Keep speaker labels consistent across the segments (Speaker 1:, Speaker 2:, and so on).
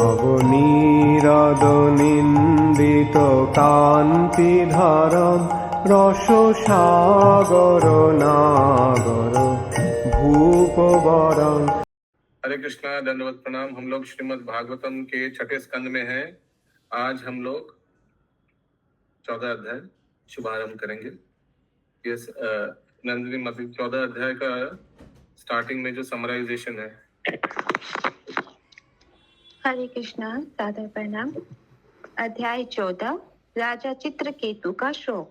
Speaker 1: নবনীরদনিন্দিত কান্তিধারম রসসাগর নাগর ভূপবরং।
Speaker 2: हरे कृष्णा, दंडवत प्रणाम। हम लोग श्रीमद् भागवतम के छठे स्कंद में हैं। आज हम लोग 14 अध्याय शुभारंभ करेंगे। ये नंदिनी मत 14 अध्याय का स्टार्टिंग में जो समराइजेशन है।
Speaker 3: हरे कृष्णा, सादर प्रणाम। अध्याय 14, राजा चित्रकेतु का शोक।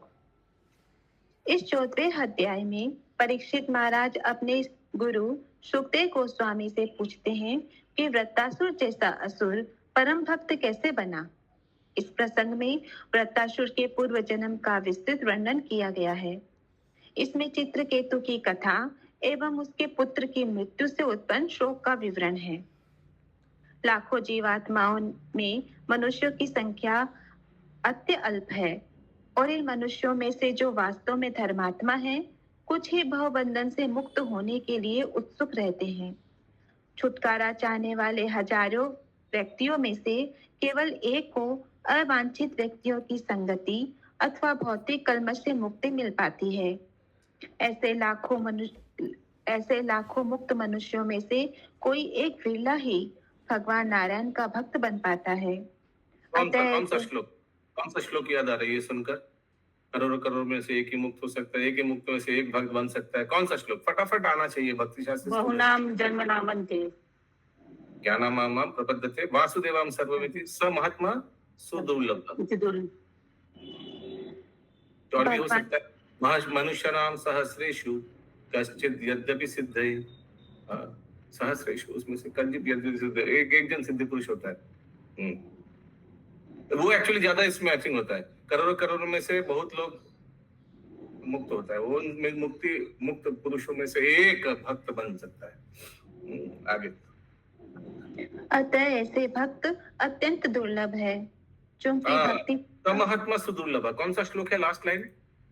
Speaker 3: इस 14वें अध्याय में परीक्षित महाराज अपने गुरु सुखदेव गोस्वामी से पूछते हैं कि वृत्तासुर जैसा असुर परम भक्त कैसे बना। इस प्रसंग में वृत्तासुर के पूर्व जन्म का विस्तृत वर्णन किया गया है। इसमें चित्रकेतु की कथा एवं उसके पुत्र की मृत्यु से उत्पन्न शोक का विवरण है। लाखों जीवात्माओं में मनुष्यों की संख्या अत्य अल्प है और इन मनुष्यों में से जो वास्तव में धर्मात्मा हैं, कुछ ही भवबंधन से मुक्त होने के लिए उत्सुक रहते हैं। छुटकारा चाहने वाले हजारों व्यक्तियों में से केवल एक को अवांछित व्यक्तियों की संगति अथवा भौतिक कलमश से मुक्ति मिल पाती है। ऐसे लाखों मुक्त मनुष्यों में से कोई एक विरला ही भगवान नारायण का भक्त बन पाता है।
Speaker 2: कौन सा श्लोक याद आ रही है सुनकर? करोड़ों करोड़ में से एक ही मुक्त हो सकता है, एक ही मुक्त में से एक भक्त बन सकता है। कौन सा श्लोक फटाफट आना चाहिए? भक्ति शास्त्र
Speaker 4: बहुनाम जन्मनामन्ते
Speaker 2: ज्ञानामाम प्रपद्यते वासुदेवाम सर्वमिति स महात्मा सुदुर्लभ। तो और भी हो सकता है मनुष्यनाम सहस्रेषु कश्चित् यद्यपि सिद्धे। सहस्रेषु उसमें से कश्चित् यद्यपि सिद्धे एक जन सिद्ध पुरुष होता है। वो एक्चुअली ज्यादा इसमें मैचिंग होता है। करोड़ों करोड़ों में से बहुत लोग मुक्त होता है, वो मुक्त पुरुषों में से एक भक्त बन सकता है। आगे।
Speaker 3: अतः ऐसे भक्त अत्यंत दुर्लभ है, क्योंकि भक्ति
Speaker 2: समहात्मा सुदुर्लभ। कौन सा श्लोक है? लास्ट लाइन,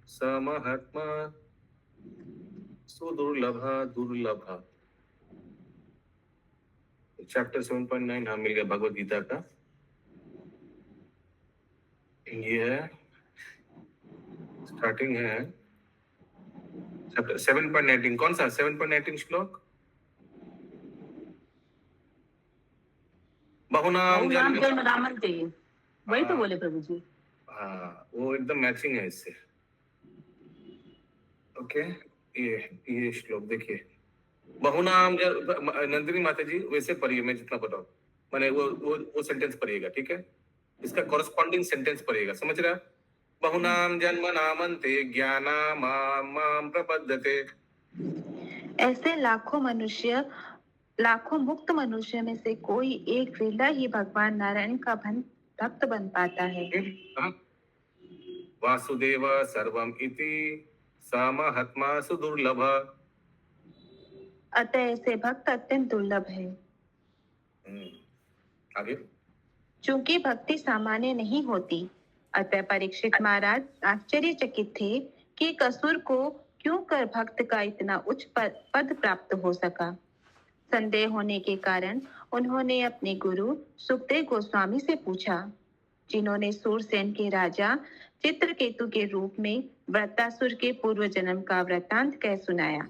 Speaker 2: समहात्मा सुदुर्लभ दुर्लभ। चैप्टर 7.9 हाँ मिल गया भगवद गीता का। ये है स्टार्टिंग है चैप्टर 7.19। कौन सा 7.19 श्लोक? बहुनाम
Speaker 4: जन्मनामन्ते, वही तो बोले प्रभु जी।
Speaker 2: हाँ, वो एकदम मैचिंग है इससे। ओके, ये श्लोक देखिए। बहुनाम नंदिनी माता जी वैसे पढ़िए, मैं जितना बताऊं मैंने वो सेंटेंस पढ़िएगा, ठीक है? इसका कॉरेस्पॉन्डिंग सेंटेंस पढ़िएगा, समझ रहे आप? बहुनाम जन्म नामन्ते ज्ञानामाम प्रपद्यते।
Speaker 3: ऐसे लाखों मुक्त मनुष्य में से कोई एक विरला ही भगवान नारायण का भक्त बन पाता है।
Speaker 2: वासुदेव सर्वम इति समहात्मा सुदुर्लभ।
Speaker 3: अतः ऐसे भक्त अत्यंत दुर्लभ है।
Speaker 2: आगे।
Speaker 3: चूंकि भक्ति सामान्य नहीं होती, अतः परीक्षित महाराज आश्चर्यचकित थे कि असुर को क्यों कर भक्त का इतना उच्च पद प्राप्त हो सका। संदेह होने के कारण उन्होंने अपने गुरु सुखदेव गोस्वामी से पूछा, जिन्होंने सूरसेन के राजा चित्रकेतु के रूप में वृत्तासुर के पूर्व जन्म का वृत्तांत कह सुनाया।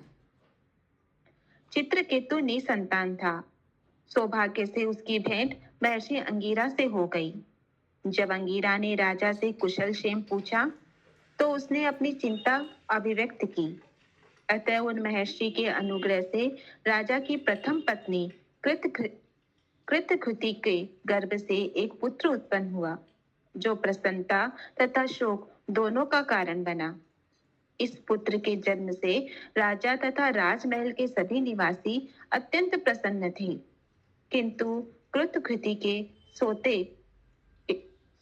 Speaker 3: चित्रकेतु निसंतान था। सौभाग्य से उसकी भेंट महर्षि अंगिरा से हो गई। जब अंगिरा ने राजा से कुशल क्षेम पूछा तो उसने अपनी चिंता अभिव्यक्त की। अतः उन महर्षि के अनुग्रह से राजा की प्रथम पत्नी कृतघ्रुति के गर्भ से एक पुत्र उत्पन्न हुआ, जो प्रसन्नता तथा शोक दोनों का कारण बना। इस पुत्र के जन्म से राजा तथा राजमहल के सभी निवासी अत्यंत प्रसन्न थे, किंतु कृतघ्रुति के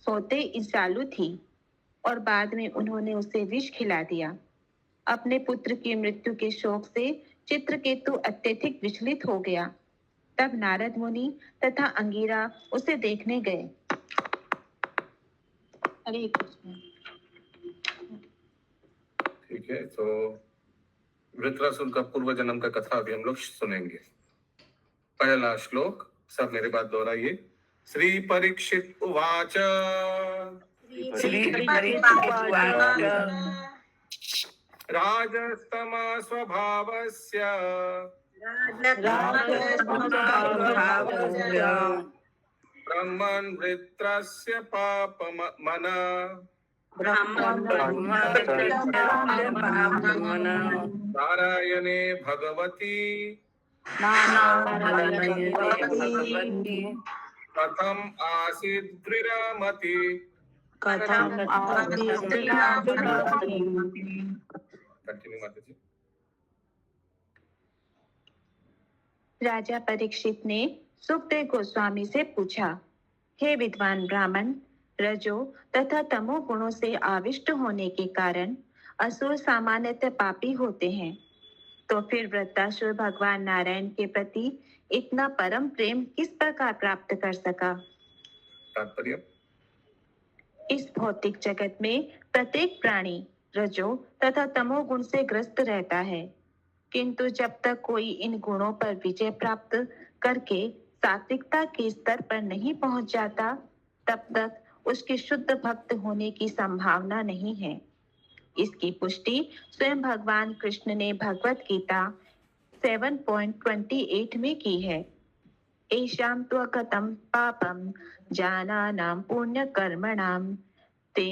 Speaker 3: सोते ईर्ष्यालु थी और बाद में उन्होंने उसे विष खिला दिया। अपने पुत्र की मृत्यु के शोक से चित्रकेतु अत्यधिक विचलित हो गया। तब नारद मुनि तथा अंगिरा उसे देखने गए। हरे कृष्ण।
Speaker 2: ठीक है, तो वृत्रासुर का पूर्व जन्म का कथा अभी हम लोग सुनेंगे। पहला श्लोक सब मेरे बात दोहराइए। श्री परीक्षित उवाच राजस्तम स्वभावस्य ब्रह्मन् वृत्रस्य पापमन नारायणे भगवती कथम आसीत् दृढ़मति। कंटिन्यू माता जी।
Speaker 3: राजा परीक्षित ने सुखदेव गोस्वामी से पूछा, हे विद्वान ब्राह्मण, रजो तथा तमो गुणों से आविष्ट होने के कारण असुर सामान्यतः पापी होते हैं, तो फिर वृत्तासुर भगवान नारायण के प्रति इतना परम प्रेम किस प्रकार प्राप्त कर सका?
Speaker 2: तात्पर्य,
Speaker 3: इस भौतिक जगत में प्रत्येक प्राणी रजो तथा तमो गुण से ग्रस्त रहता है, किंतु जब तक कोई इन गुणों पर विजय प्राप्त करके सात्विकता के स्तर पर नहीं पहुंच जाता, तब तक उसके शुद्ध भक्त होने की संभावना नहीं है। इसकी पुष्टि स्वयं भगवान कृष्ण ने भगवत गीता 7.28 में की है। एषां त्वकतं पापं जानानां पुण्य कर्मणां ते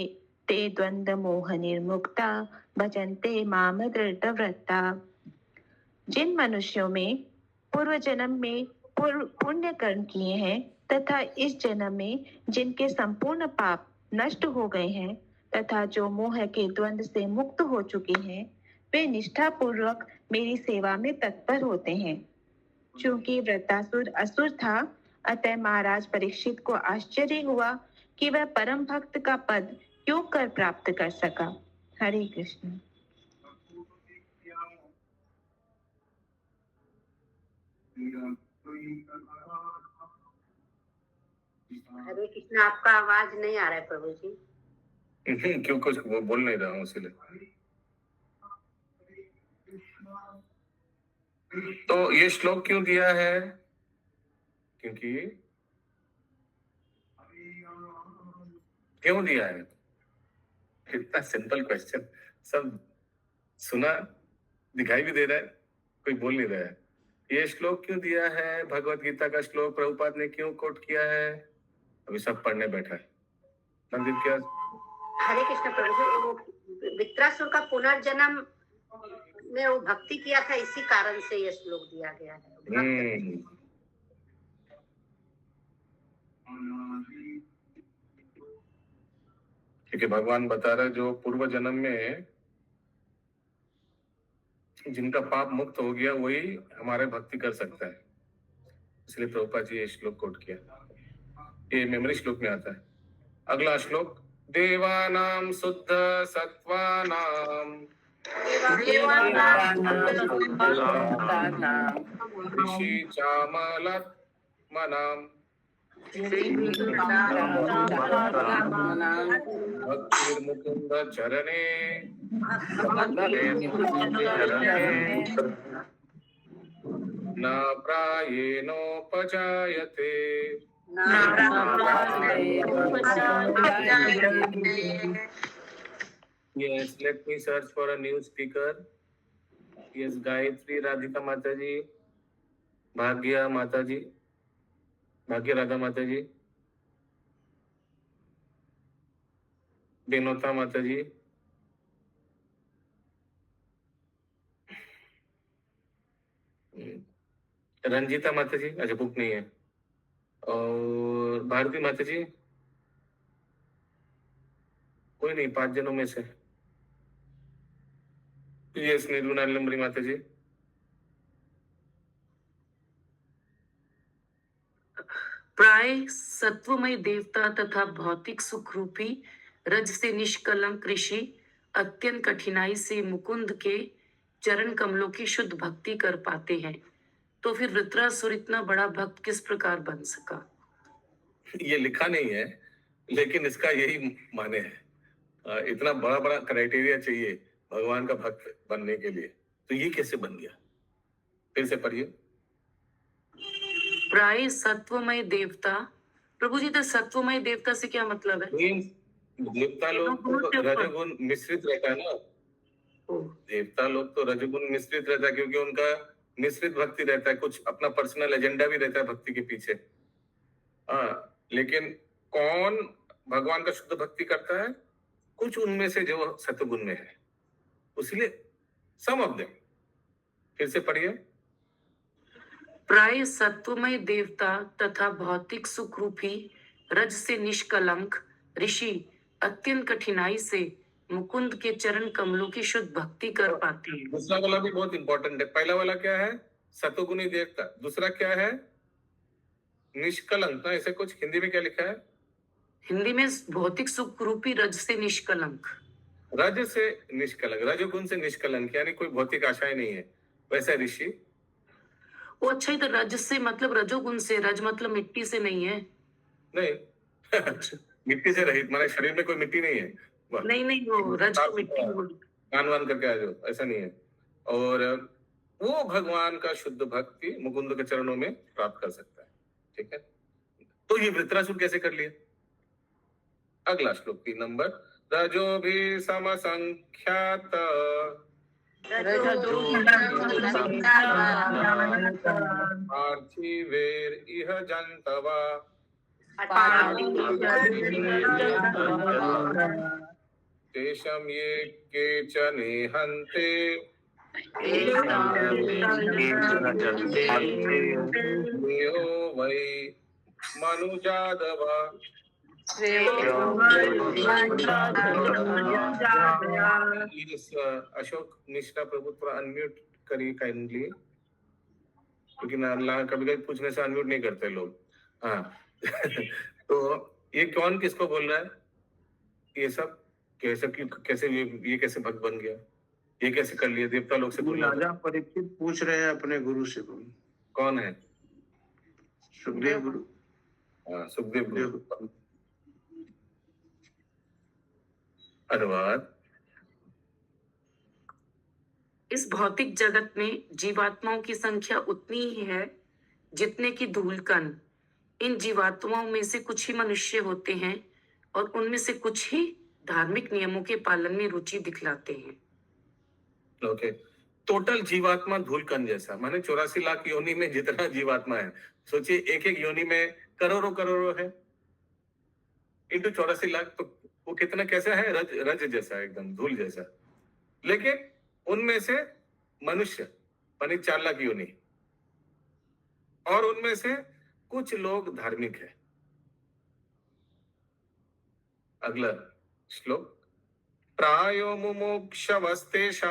Speaker 3: द्वंद्व मोह निर्मुक्ता भजन्ते माम दृढ़व्रता। जिन मनुष्यों में पूर्व जन्म में पुण्य कर्म किए हैं तथा इस जन्म में जिनके संपूर्ण पाप नष्ट हो गए हैं तथा जो मोह के द्वंद्व से मुक्त हो चुके हैं, वे निष्ठा पूर्वक मेरी सेवा में तत्पर होते हैं। चूंकि वृत्तासुर असुर था, अतः महाराज परीक्षित को आश्चर्य हुआ कि वह परम भक्त का पद क्यों कर प्राप्त कर सका। हरे कृष्ण।
Speaker 5: हरे कृष्ण। आपका आवाज नहीं आ रहा है प्रभु जी।
Speaker 2: क्यों, कुछ वो बोल नहीं रहा हूँ इसलिए। तो ये श्लोक क्यों दिया है? क्योंकि क्यों दिया है? इतना सिंपल क्वेश्चन, सब सुना, दिखाई भी दे रहा है, कोई बोल नहीं रहा है। ये श्लोक क्यों दिया है? भगवत गीता का श्लोक प्रभुपाद ने क्यों कोट किया है? अभी सब पढ़ने बैठा है। मंदिर क्या?
Speaker 5: हरे कृष्ण प्रभु जी, वो वित्रासुर का पुनर्जन्म में वो भक्ति किया था, इसी कारण से ये श्लोक दिया गया है।
Speaker 2: क्योंकि भगवान बता रहे जो पूर्व जन्म में जिनका पाप मुक्त हो गया वही हमारे भक्ति कर सकता है, इसलिए प्रभुपाद जी ये श्लोक कोट किया। ये मेमोरी श्लोक में आता है। अगला श्लोक, देवानां शुद्ध सत्वानां ऋषि चामलात्मनां भक्तिर्मुकुंद चरणे न प्रायेणोपजायते। Yes, let me search for a new speaker. Yes, Gayatri Radhika Mata ji, Bhagya Mata ji, Bhagya Radha Mata ji, Benota Mata ji, Ranjita माता जी, अच्छा बुक नहीं है, और भारती माता जी, कोई नहीं, 5 जनों में से। यस, नीलू नालम्बरी माता जी।
Speaker 6: प्राय सत्वमय देवता तथा भौतिक सुख रूपी रज से निष्कलंक ऋषि अत्यंत कठिनाई से मुकुंद के चरण कमलों की शुद्ध भक्ति कर पाते हैं, तो फिर वृत्रासुर इतना बड़ा भक्त किस प्रकार बन सका?
Speaker 2: ये लिखा नहीं है, लेकिन इसका यही माने है। इतना बड़ा बड़ा क्राइटेरिया चाहिए भगवान का भक्त बनने के लिए, तो ये कैसे बन गया? फिर से पढ़िए।
Speaker 6: प्राय सत्वमय देवता प्रभु जी, तो सत्वमय देवता से क्या मतलब है?
Speaker 2: मीन्स देवता लोग तो रजोगुण मिश्रित रहता है ना।
Speaker 6: ओ,
Speaker 2: देवता लोग तो रजोगुण मिश्रित रहता है क्योंकि उनका मिश्रित भक्ति रहता है, कुछ अपना पर्सनल एजेंडा भी रहता है भक्ति के पीछे। हाँ, लेकिन कौन भगवान का शुद्ध भक्ति करता है? कुछ उनमें से जो सत्वगुण में है, इसलिए सम ऑफ देम। फिर से पढ़िए।
Speaker 6: प्राय सत्वमय देवता तथा भौतिक सुख रूपी रज से निष्कलंक ऋषि अत्यंत कठिनाई से मुकुंद के चरण कमलों की शुद्ध भक्ति कर पाते हैं।
Speaker 2: दूसरा वाला भी बहुत इंपॉर्टेंट है। पहला वाला क्या है? सतोगुणी देवता। दूसरा क्या है? निष्कलंक ना, ऐसे कुछ हिंदी में क्या लिखा है?
Speaker 6: हिंदी में भौतिक सुख रूपी रज से निष्कलंक।
Speaker 2: रज से निष्कलंक, रजोगुण से निष्कलंक, यानी कोई भौतिक आशाएं नहीं है। वैसे ऋषि
Speaker 6: वो अच्छा ही तो रज से मतलब रजोगुण से, रज मतलब मिट्टी से नहीं है।
Speaker 2: नहीं मिट्टी से रहित, हमारे शरीर में कोई मिट्टी नहीं है। वाह।
Speaker 6: नहीं नहीं, वो रज को मिट्टी बोल।
Speaker 2: कान वान करके आ जाओ, ऐसा नहीं है। और वो भगवान का शुद्ध भक्ति मुकुंद के चरणों में प्राप्त कर सकता है। ठीक है, तो ये वृत्रासुर कैसे कर लिया? अगला श्लोक 3 नंबर। रजो भी समसंख्यात पार्थिवेर इह जन्तवा तेषां ये केचन हन्ते यो वै मनुजादव। प्लीज अशोक मिश्रा प्रभु थोड़ा अनम्यूट करिए काइंडली, क्योंकि ना कभी कभी पूछने से अनम्यूट नहीं करते लोग। हाँ तो ये कौन किसको बोल रहा है? ये सब कैसे ये कैसे भक्त बन गया? ये कैसे कर लिया? देवता लोग से बोल रहा है।
Speaker 1: राजा परीक्षित पूछ रहे हैं अपने गुरु से।
Speaker 2: कौन है?
Speaker 1: सुखदेव गुरु।
Speaker 2: हाँ, सुखदेव गुरु। अनुवाद।
Speaker 6: इस भौतिक जगत में जीवात्माओं की संख्या उतनी ही है जितने की धूलकण। इन जीवात्माओं में से कुछ ही मनुष्य होते हैं और उनमें से कुछ ही धार्मिक नियमों के पालन में रुचि दिखलाते हैं।
Speaker 2: ओके, टोटल जीवात्मा धूलकण जैसा, माने 84 लाख योनि में जितना जीवात्मा है, सोचिए एक एक योनि में करोड़ों करोड़ों है, इंटू 84 लाख, तो वो कितना कैसा है? रज जैसा, एकदम धूल जैसा। लेकिन उनमें से मनुष्य मानी 4 लाख योनि, और उनमें से कुछ लोग धार्मिक है। अगला श्लोक। प्रायो मुमुक्षवस्तेषाम्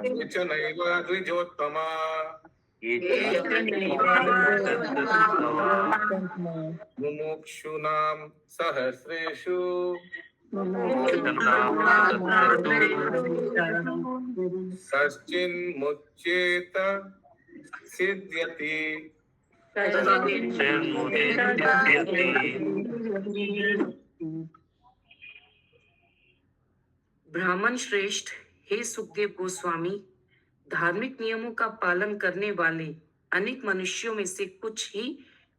Speaker 2: केचनैव द्विजोत्तमा मुमुक्षूणां सहस्रेषु कश्चिन्मुच्येत सिद्ध्यति।
Speaker 6: ब्राह्मण श्रेष्ठ, हे सुखदेव गोस्वामी, धार्मिक नियमों का पालन करने वाले अनेक मनुष्यों में से कुछ ही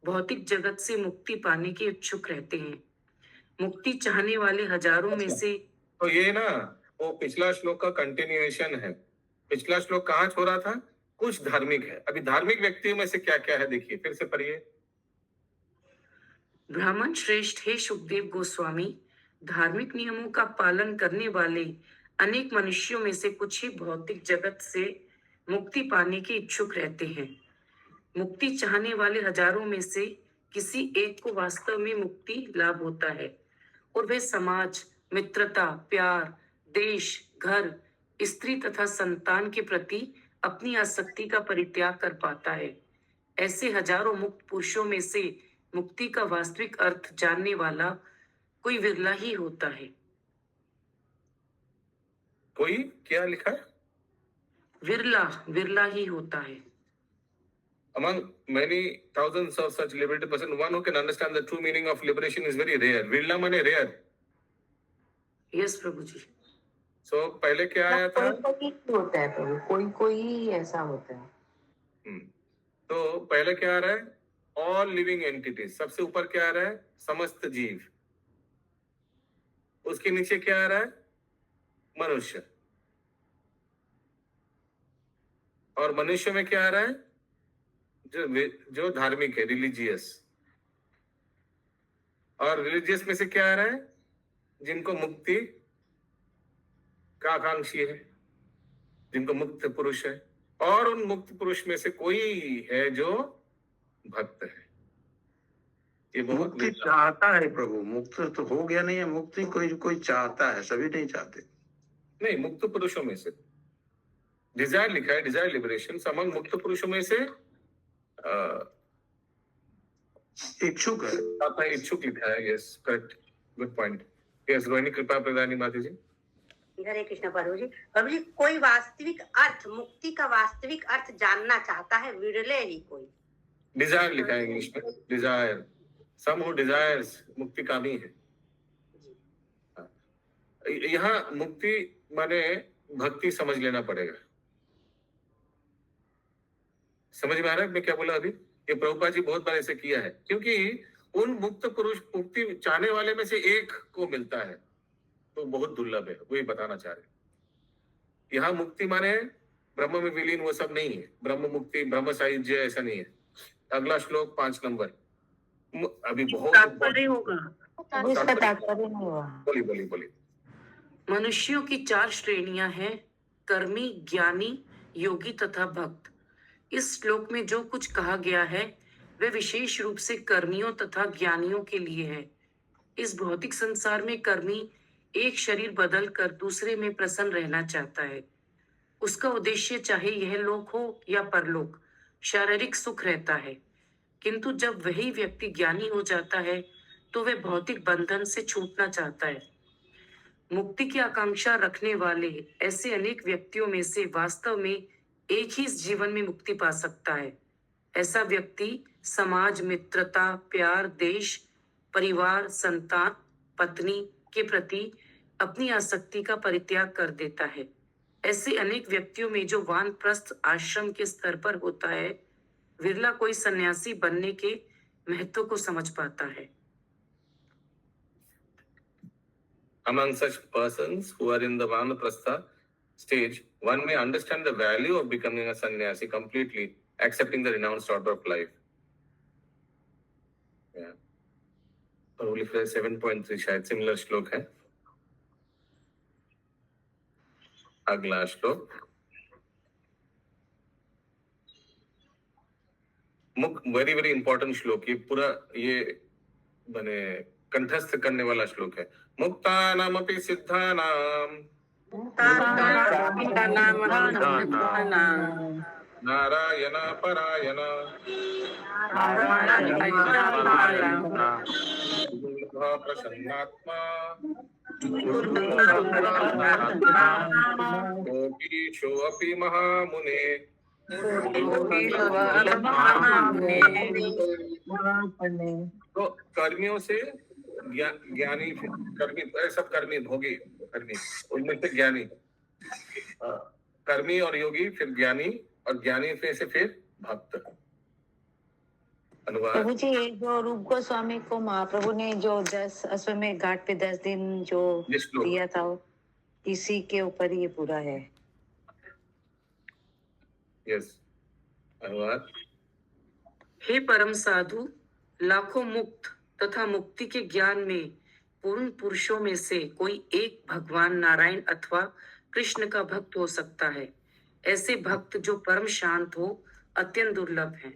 Speaker 6: भौतिक जगत से मुक्ति पाने के इच्छुक रहते हैं। मुक्ति चाहने वाले हजारों में से।
Speaker 2: तो ये ना वो पिछला श्लोक का कंटिन्यूएशन है। पिछला श्लोक कहाँ छोड़ा था? कुछ धार्मिक है। अभी धार्मिक व्यक्तियों में से क्या क्या है देखिए, फिर से पढ़िए।
Speaker 6: ब्राह्मण श्रेष्ठ, हे सुखदेव गोस्वामी, धार्मिक नियमों का पालन करने वाले अनेक मनुष्यों में से कुछ ही भौतिक जगत से मुक्ति पाने के इच्छुक रहते हैं। मुक्ति चाहने वाले हजारों में से किसी एक को वास्तव में मुक्ति लाभ होता है और वह समाज, मित्रता, प्यार, देश, घर, स्त्री तथा संतान के प्रति अपनी आसक्ति का परित्याग कर पाता है। ऐसे हजारों मुक्त पुरुषों में से मुक्ति का वास्तविक अर्थ जानने वाला कोई विरला ही होता है।
Speaker 2: कोई क्या लिखा है?
Speaker 6: विरला ही होता है।
Speaker 2: Among many thousands of such liberated person, one who can understand the true meaning of liberation is very rare. विरला माने rare.
Speaker 6: यस प्रभु जी।
Speaker 2: So पहले क्या आया था?
Speaker 7: होता है प्रभु, कोई कोई ही ऐसा होता है।
Speaker 2: तो पहले क्या आ रहा है? All living entities. सबसे ऊपर क्या आ रहा है? समस्त जीव। उसके नीचे क्या आ रहा है? मनुष्य। और मनुष्य में क्या आ रहा है? जो धार्मिक है, रिलीजियस। और रिलीजियस में से क्या आ रहा है? जिनको मुक्ति का आकांक्षी है, जिनको मुक्त पुरुष है। और उन मुक्त पुरुष में से कोई है जो भक्त है। ये बहुत
Speaker 1: मुक्ति चाहता है प्रभु, मुक्त तो हो गया नहीं है, मुक्ति कोई कोई चाहता है, सभी नहीं चाहते।
Speaker 2: नहीं, मुक्त पुरुषों में से डिजायर लिखा है, डिजायर लिबरेशन। समंग मुक्त पुरुषों में से
Speaker 1: इच्छुक है।
Speaker 2: आपका इच्छुक लिखा है। Yes, correct, good point. Yes, Rohini कृपा प्रदानी माता जी।
Speaker 5: हरे कृष्ण प्रभु जी। प्रभु जी, कोई वास्तविक अर्थ, मुक्ति का वास्तविक अर्थ जानना चाहता है, विरले ही कोई।
Speaker 2: डिजायर लिखा है इंग्लिश में, डिजायर। सम हु डिजायर्स, मुक्ति कामी है। यहाँ मुक्ति माने भक्ति समझ लेना पड़ेगा। समझ में आ रहा है मैं क्या बोला अभी? ये प्रभुपाद जी बहुत बार ऐसे किया है, क्योंकि उन मुक्त पुरुष, मुक्ति चाहने वाले में से एक को मिलता है तो बहुत दुर्लभ है, वही बताना चाह रहे। यहाँ मुक्ति माने ब्रह्म में विलीन, वो सब नहीं है। ब्रह्म मुक्ति, ब्रह्म साहित्य ऐसा नहीं है। अगला श्लोक 5 नंबर अभी बहुत
Speaker 6: तात्पर्य होगा।
Speaker 3: इसका तात्पर्य नहीं हुआ।
Speaker 2: बोली।
Speaker 6: मनुष्यों की 4 श्रेणियां हैं: कर्मी, ज्ञानी, योगी तथा भक्त। इस श्लोक में जो कुछ कहा गया है वह विशेष रूप से कर्मियों तथा ज्ञानियों के लिए है। इस भौतिक संसार में कर्मी एक शरीर बदल कर दूसरे में प्रसन्न रहना चाहता है। उसका उद्देश्य चाहे यह लोक हो या परलोक, शारीरिक सुख रहता है। किंतु जब वही व्यक्ति ज्ञानी हो जाता है तो वह भौतिक बंधन से छूटना चाहता है। मुक्ति की आकांक्षा रखने वाले ऐसे अनेक व्यक्तियों में से वास्तव में एक ही इस जीवन में मुक्ति पा सकता है। ऐसा व्यक्ति समाज, मित्रता, प्यार, देश, परिवार, संतान, पत्नी के प्रति अपनी आसक्ति का परित्याग कर देता है। ऐसे अनेक व्यक्तियों में जो वानप्रस्थ आश्रम के स्तर पर होता है, विरला कोई सन्यासी बनने के महत्व को समझ पाता है।
Speaker 2: Among such persons who are in the vanaprastha stage, one may understand the value of becoming a sannyasi completely, accepting the renounced order of life. Yeah. Probably 7.3 शायद सिमिलर श्लोक है। अगला श्लोक वेरी वेरी इंपॉर्टेंट श्लोक। ये पूरा ये बने कंठस्थ करने वाला श्लोक है। मुक्तानामपि सिद्धानाम नारायण परायण प्रसन्नात्मा गोपीशोऽपि महामुने। तो कर्मियों से ज्ञानी, कर्मी सब कर्मी, भोगी कर्मी, उनमें से ज्ञानी, कर्मी और योगी, फिर ज्ञानी, और ज्ञानी से फिर भक्त। अनुवाद।
Speaker 3: प्रभु जी, ये जो रूप गोस्वामी को महाप्रभु ने जो 10 अश्वमेध घाट पे 10 दिन जो दिया था, इसी के ऊपर ये पूरा है।
Speaker 2: यस, अनुवाद।
Speaker 6: हे परम साधु, लाखों मुक्त तथा मुक्ति के ज्ञान में पूर्ण पुरुषों में से कोई एक भगवान नारायण अथवा कृष्ण का भक्त हो सकता है। ऐसे भक्त जो परम शांत हो अत्यंत दुर्लभ हैं।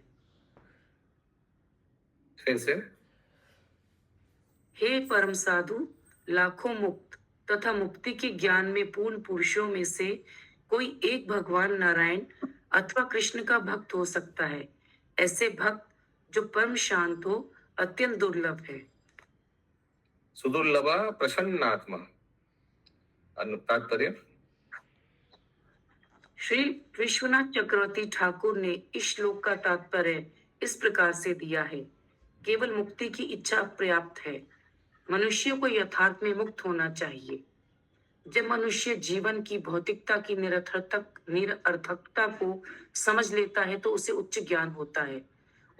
Speaker 2: फिर से।
Speaker 6: हे परम साधु, लाखों मुक्त तथा मुक्ति के ज्ञान में पूर्ण पुरुषों में से कोई एक भगवान नारायण अथवा कृष्ण का भक्त हो सकता है। ऐसे भक्त जो परम शांत हो अत्यंत दुर्लभ है।
Speaker 2: सुदुर्लभा प्रसन्नात्मा। तात्पर्य।
Speaker 6: श्री विश्वनाथ चक्रवर्ती ठाकुर ने इस श्लोक का तात्पर्य इस प्रकार से दिया है: केवल मुक्ति की इच्छा पर्याप्त है। मनुष्य को यथार्थ में मुक्त होना चाहिए। जब मनुष्य जीवन की भौतिकता की निरर्थकता को समझ लेता है तो उसे उच्च ज्ञान होता है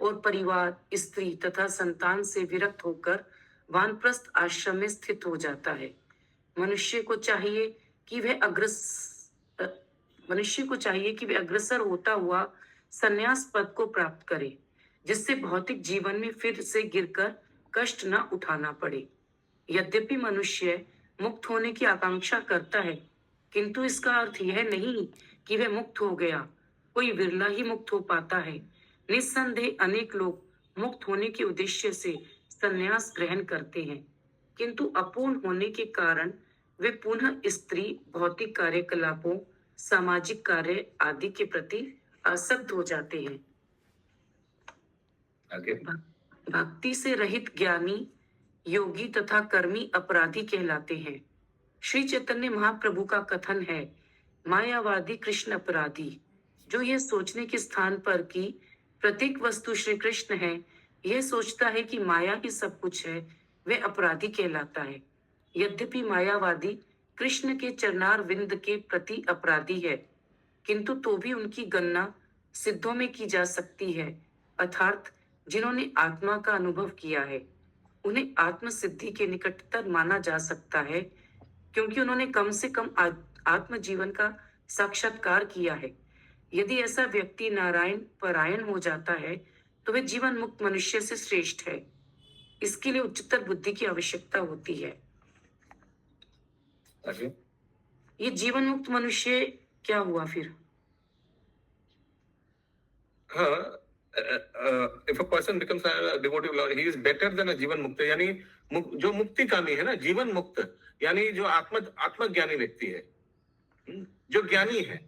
Speaker 6: और परिवार, स्त्री तथा संतान से विरक्त होकर वानप्रस्थ आश्रम में स्थित हो जाता है। मनुष्य को चाहिए कि वह अग्रसर होता हुआ संन्यास पद को प्राप्त करे, जिससे भौतिक जीवन में फिर से गिरकर कष्ट न उठाना पड़े। यद्यपि मनुष्य मुक्त होने की आकांक्षा करता है, किंतु इसका अर्थ यह नहीं कि वह मुक्त हो गया। कोई विरला ही मुक्त हो पाता है। निस्संदेह अनेक लोग मुक्त होने के उद्देश्य से संन्यास ग्रहण करते हैं, किंतु अपूर्ण होने के कारण वे पुनः स्त्री, भौतिक कार्यकलापों, सामाजिक कार्य आदि के प्रति आसक्त हो जाते हैं।
Speaker 2: आगे
Speaker 6: भक्ति से रहित ज्ञानी, योगी तथा कर्मी अपराधी कहलाते हैं। श्री चैतन्य महाप्रभु का कथन है, मायावादी कृष्ण अपराधी, जो यह सोचने के स्थान पर कि प्रत्येक वस्तु श्री कृष्ण है, यह सोचता है कि माया ही सब कुछ है, वह अपराधी कहलाता है। यद्यपि मायावादी कृष्ण के चरणार विंद के प्रति अपराधी है, किंतु तो भी उनकी गणना सिद्धों में की जा सकती है, अर्थात जिन्होंने आत्मा का अनुभव किया है। उन्हें आत्म सिद्धि के निकटतर माना जा सकता है, क्योंकि उन्होंने कम से कम आत्म जीवन का साक्षात्कार किया है। यदि ऐसा व्यक्ति नारायण परायण हो जाता है तो वह जीवन मुक्त मनुष्य से श्रेष्ठ है। इसके लिए उच्चतर बुद्धि की आवश्यकता होती है।
Speaker 2: आगे
Speaker 6: ये जीवन मुक्त मनुष्य क्या हुआ फिर?
Speaker 2: हाँ, if a person becomes a devotee of Lord, he is better than a जीवन मुक्त, यानी जो मुक्ति कामी है ना, जीवन मुक्त, यानी जो आत्मज्ञानी व्यक्ति है, जो ज्ञानी है।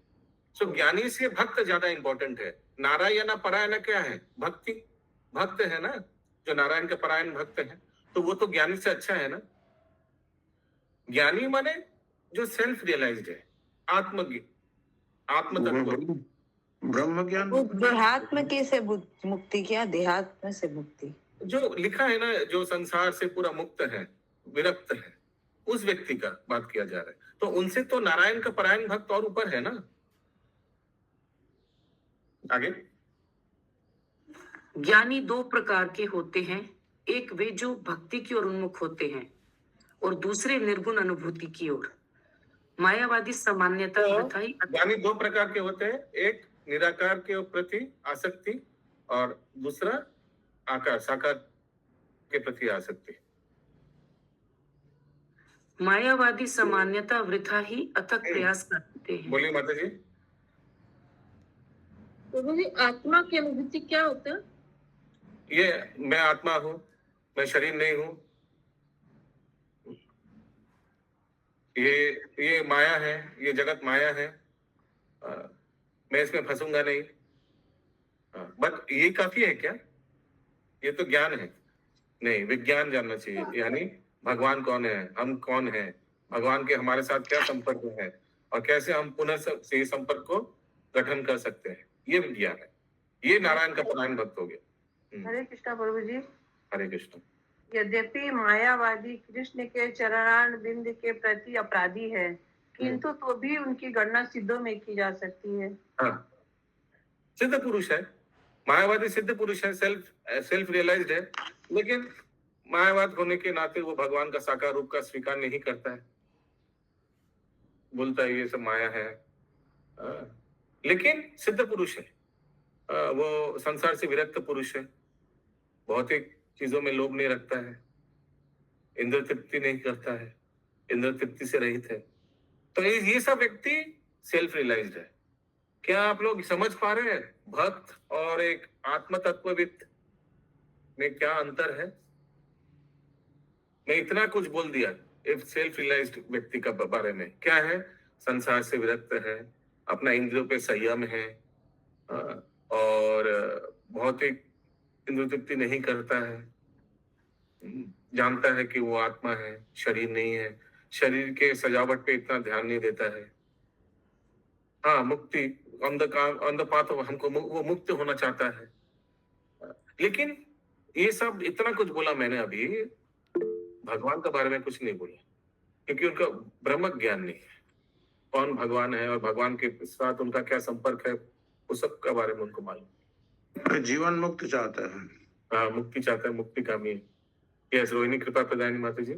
Speaker 2: सो ज्ञानी से भक्त ज्यादा इंपॉर्टेंट है। नारायण परायण क्या है? भक्ति, भक्त है ना, जो नारायण का परायण भक्त है, तो वो तो ज्ञानी से अच्छा है ना। ज्ञानी माने जो सेल्फ रियलाइज्ड है, आत्म तत्व,
Speaker 1: ब्रह्म ज्ञान।
Speaker 7: वो देहात्म के से मुक्ति क्या? देहात्म से मुक्ति
Speaker 2: जो लिखा है ना, जो संसार से पूरा मुक्त है, विरक्त है, उस व्यक्ति का बात किया जा रहा है। तो उनसे तो नारायण का परायण भक्त और ऊपर है ना। आगे
Speaker 6: ज्ञानी दो प्रकार के होते हैं, एक वे जो भक्ति की ओर उन्मुख होते हैं और दूसरे निर्गुण अनुभूति की ओर। मायावादी सामान्यतः
Speaker 2: ज्ञानी दो प्रकार के होते हैं, एक निराकार के प्रति आसक्ति और दूसरा आकार साकार के प्रति आसक्ति।
Speaker 6: मायावादी सामान्यतः वृथा ही अथक प्रयास करते हैं।
Speaker 2: बोलिए माता जी।
Speaker 4: प्रभु जी, आत्मा की अनुभूति क्या होता है?
Speaker 2: ये मैं आत्मा हूँ, मैं शरीर नहीं हूँ, ये माया है, ये जगत माया है, मैं इसमें फंसूंगा नहीं। बट ये काफी है क्या? ये तो ज्ञान है। नहीं, विज्ञान जानना चाहिए, यानी भगवान कौन है, हम कौन है, भगवान के हमारे साथ क्या संपर्क है और कैसे हम पुनः से संपर्क को गठन कर सकते हैं, ये विज्ञान है। ये नारायण का परायण भक्त हो गया।
Speaker 7: हरे कृष्णा प्रभु जी।
Speaker 2: हरे कृष्ण।
Speaker 7: यद्यपि मायावादी कृष्ण के चरणान बिंद के प्रति अपराधी है, किंतु तो भी उनकी गणना सिद्धों में की जा सकती है।
Speaker 2: हाँ, सिद्ध पुरुष है, मायावादी सिद्ध पुरुष है, सेल्फ रियलाइज्ड है, लेकिन मायावाद होने के नाते वो भगवान का साकार रूप का स्वीकार नहीं करता है, बोलता है ये सब माया है। लेकिन सिद्ध पुरुष है, वो संसार से विरक्त पुरुष है, भौतिक चीजों में लोभ नहीं रखता है, इंद्र तृप्ति नहीं करता है, इंद्र तृप्ति से रहित है। तो ये सब व्यक्ति सेल्फ रियलाइज्ड है। क्या आप लोग समझ पा रहे हैं भक्त और एक आत्म तत्वविद में क्या अंतर है? मैं इतना कुछ बोल दिया इफ सेल्फ रियलाइज्ड व्यक्ति का बारे में। क्या है? संसार से विरक्त है, अपना इंद्रियों पे संयम है, और भौतिक इंद्र तृप्ति नहीं करता है, जानता है कि वो आत्मा है, शरीर नहीं है, शरीर के सजावट पे इतना ध्यान नहीं देता है। हाँ, मुक्ति ऑन द पाथ हमको वो मुक्त होना चाहता है। लेकिन ये सब इतना कुछ बोला मैंने, अभी भगवान के बारे में कुछ नहीं बोला। क्योंकि उनका ब्रह्म ज्ञान नहीं है, कौन भगवान है और भगवान के साथ उनका क्या संपर्क है, उस सब के बारे में उनको मालूम।
Speaker 1: जीवन मुक्त चाहता है।
Speaker 2: हाँ, मुक्ति चाहता है, मुक्ति कामी है। यस, रोहिणी कृपा प्रदानी माता जी।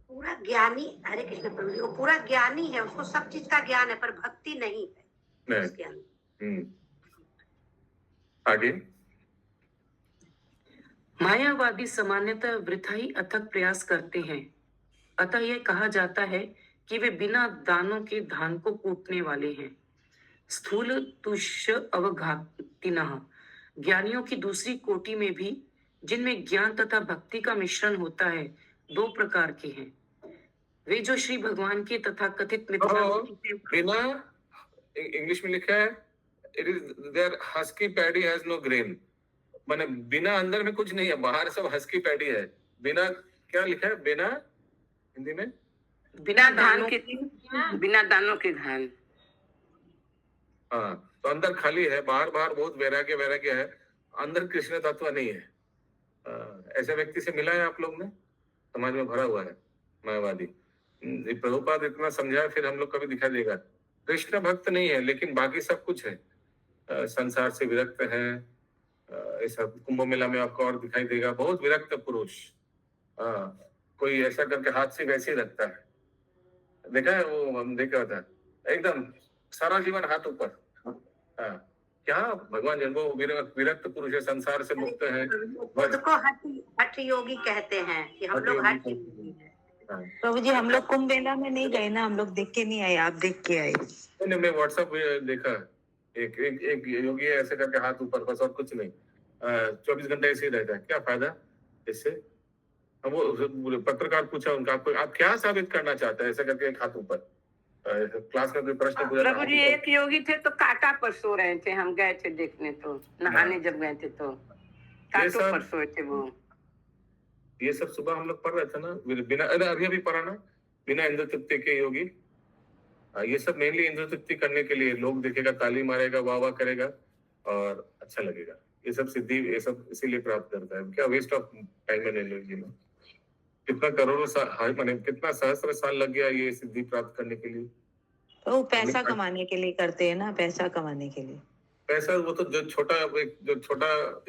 Speaker 5: पूरा ज्ञानी, हरे कृष्ण प्रभु जी, वो पूरा ज्ञानी है, उसको सब चीज का ज्ञान है, पर भक्ति नहीं है
Speaker 2: नहीं।
Speaker 5: उसके अंदर।
Speaker 2: आगे।
Speaker 6: मायावादी सामान्यतः वृथा ही अथक प्रयास करते हैं, अतः यह कहा जाता है कि वे बिना दानों के धान को कूटने वाले हैं। स्थूल तुष्य अवघातिनः, ज्ञानियों की दूसरी कोटि में भी, जिनमें ज्ञान तथा भक्ति का मिश्रण होता है, दो प्रकार के हैं। वे जो श्री भगवान के तथा कथित
Speaker 2: बिना, इंग्लिश में लिखा है, it is there husky paddy has no grain, माने बिना अंदर में कुछ नहीं है, बाहर सब हस्की पैडी है। बिना क्या लिखा है? बिना, हिंदी में
Speaker 6: बिना दानों के धान।
Speaker 2: हाँ, तो अंदर खाली है, बाहर बहुत वैराग्य वैराग्य है, अंदर कृष्ण तत्व नहीं है। ऐसे व्यक्ति से मिला है आप लोग ने? समाज में भरा हुआ है मायावादी। प्रभुपाद इतना समझाया, फिर हम लोग कभी दिखा देगा। कृष्ण भक्त नहीं है, लेकिन बाकी सब कुछ है, संसार से विरक्त है। ऐसा कुंभ मेला में आपको और दिखाई देगा, बहुत विरक्त पुरुष। कोई ऐसा करके हाथ से वैसे ही रखता है, देखा है वो, हम देखा था, एकदम सारा जीवन हाथ ऊपर। क्या भगवान जन वो विरक्त पुरुष है, संसार से मुक्त है।
Speaker 5: खुद को हठ योगी कहते हैं कि हम लोग हठ योगी हैं।
Speaker 8: प्रभु जी, हम लोग कुंभ मेला में नहीं गए ना, हम लोग देख के नहीं आए, आप देख के आए।
Speaker 2: नहीं, मैं व्हाट्सएप देखा, एक योगी है ऐसे करके हाथ ऊपर, बस और कुछ नहीं। 24 घंटे ऐसे ही रहता है, क्या फायदा इससे? वो पत्रकार पूछा उनका, आप क्या साबित करना चाहते हैं, ऐसे करके एक हाथ ऊपर। क्लास में कोई प्रश्न पूछा,
Speaker 7: प्रभु जी एक योगी थे तो कांटा पर सो रहे थे, हम गए थे देखने, तो नहाने जब गए थे तो कांटों पर सोए थे वो।
Speaker 2: ये सब सुबह हम लोग पढ़ रहे थे ना, बिना, अभी अभी पढ़ा ना, बिना इंद्र तृप्ति के योगी। ये सब मेनली इंद्र तृप्ति करने के लिए, लोग देखेगा, ताली मारेगा, वाह वाह करेगा और अच्छा लगेगा। ये सब सिद्धि, ये सब इसीलिए प्राप्त करता है। क्या waste of time and energy ना। कितना करोड़ों साल, माने कितना सहस्त्र साल लग गया ये सिद्धि प्राप्त करने के लिए।
Speaker 8: तो पैसा कमाने के लिए करते हैं ना, पैसा कमाने के लिए।
Speaker 2: पैसा, वो तो जो छोटा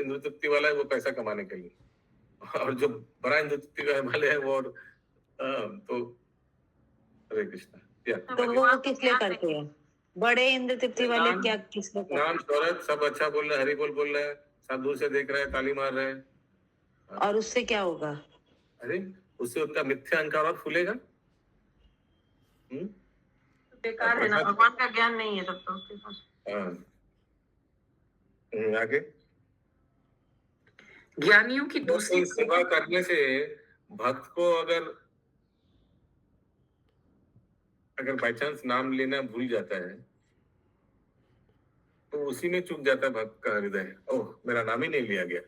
Speaker 2: इंद्र तृप्ति वाला है वो पैसा कमाने के लिए, और जो बड़ा इंद्र तृप्ति वाले है वो, और तो हरे कृष्णा।
Speaker 8: तो वो किस लिए करते हैं? बड़े इंद्र तृप्ति वाले क्या किस लिए?
Speaker 2: नाम शोहरत सब अच्छा बोल रहे हैं, हरि बोल रहे हैं, सब दूर से देख रहे हैं, ताली मार रहे हैं।
Speaker 8: और उससे क्या होगा?
Speaker 2: अरे उससे उनका मिथ्या अहंकार और फूलेगा।
Speaker 7: बेकार है ना, भगवान का ज्ञान नहीं है तब तो उसके पास।
Speaker 2: आगे।
Speaker 6: ज्ञानियों की दूसरी
Speaker 2: सेवा करने से भक्त को अगर बाई चांस नाम लेना भूल जाता है तो उसी में चूक जाता है भक्त का हृदय। ओह, मेरा नाम ही नहीं लिया गया,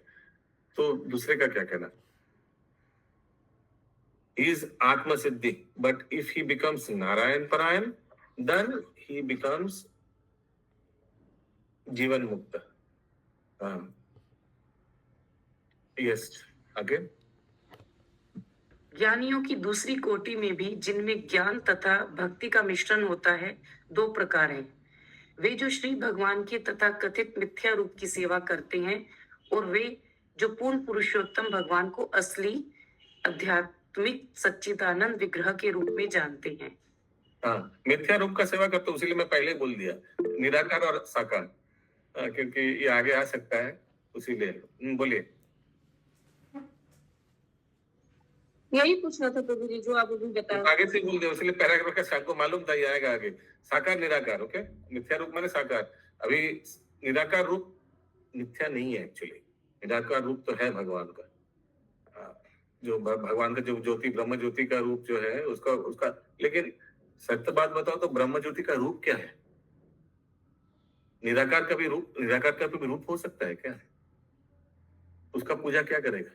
Speaker 2: तो दूसरे का क्या कहना? is Atma Siddhi, but if he becomes Narayan Parayan, then he becomes Jivan Mukta. Yes, again.
Speaker 6: ज्ञानियों की दूसरी कोटि में भी, जिनमें ज्ञान तथा भक्ति का मिश्रण होता है, दो प्रकार हैं। वे जो श्री भगवान के तथा कथित मिथ्या रूप की सेवा करते हैं, और वे जो पूर्ण पुरुषोत्तम भगवान को असली आध्यात्मिक सच्चिदानंद विग्रह के रूप में जानते हैं।
Speaker 2: मिथ्या रूप का सेवा करते, उसीलिए मैं पहले बोल दिया निराकार और साकार, क्योंकि ये आगे आ सकता है, उसीलिए बोलिए।
Speaker 4: यही पूछना था प्रभु जी जो आप अभी बताया।
Speaker 2: आगे से बोल दे, इसलिए पैराग्राफ का शायद को मालूम था, ये आएगा आगे। साकार निराकार, ओके। मिथ्या रूप माने साकार। अभी निराकार रूप मिथ्या नहीं है, एक्चुअली निराकार रूप तो है भगवान का, जो भगवान का जो ज्योति, ब्रह्म ज्योति का रूप जो है उसका। लेकिन सत्य बात बताओ तो ब्रह्म ज्योति का रूप क्या है? निराकार का भी रूप हो सकता है क्या? उसका पूजा क्या करेगा?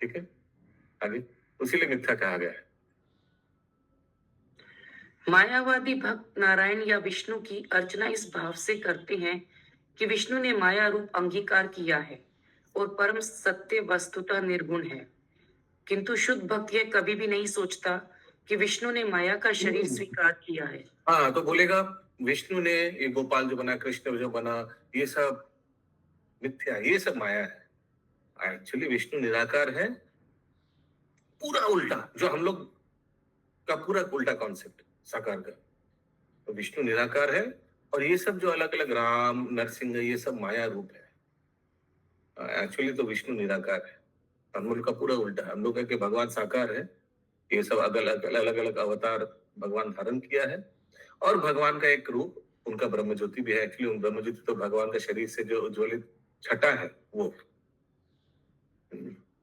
Speaker 2: ठीक है, आगे। उसीलिए मिथ्या कहा गया है।
Speaker 6: मायावादी भक्त नारायण या विष्णु की अर्चना इस भाव से करते हैं कि विष्णु ने माया रूप अंगीकार किया है और परम सत्य वस्तुतः निर्गुण है, किंतु शुद्ध भक्त यह कभी भी नहीं सोचता कि विष्णु ने माया का शरीर स्वीकार किया है।
Speaker 2: हाँ, तो बोलेगा विष्णु ने ये गोपाल जो बना, कृष्ण जो बना, ये सब मिथ्या, ये सब माया है। एक्चुअली विष्णु निराकार है, पूरा उल्टा, जो हम लोग का पूरा उल्टा कॉन्सेप्ट साकार का। तो विष्णु निराकार है और ये सब जो अलग अलग राम, नरसिंह, ये सब माया रूप है। एक्चुअली तो विष्णु निराकार है, हम लोग का पूरा उल्टा है। हम लोग के भगवान साकार है, ये सब अलग अलग अवतार भगवान धारण किया है। और भगवान का एक रूप उनका ब्रह्म ज्योति भी है। एक्चुअली उन ब्रह्म ज्योति तो भगवान का शरीर से जो ज्वलित छटा है वो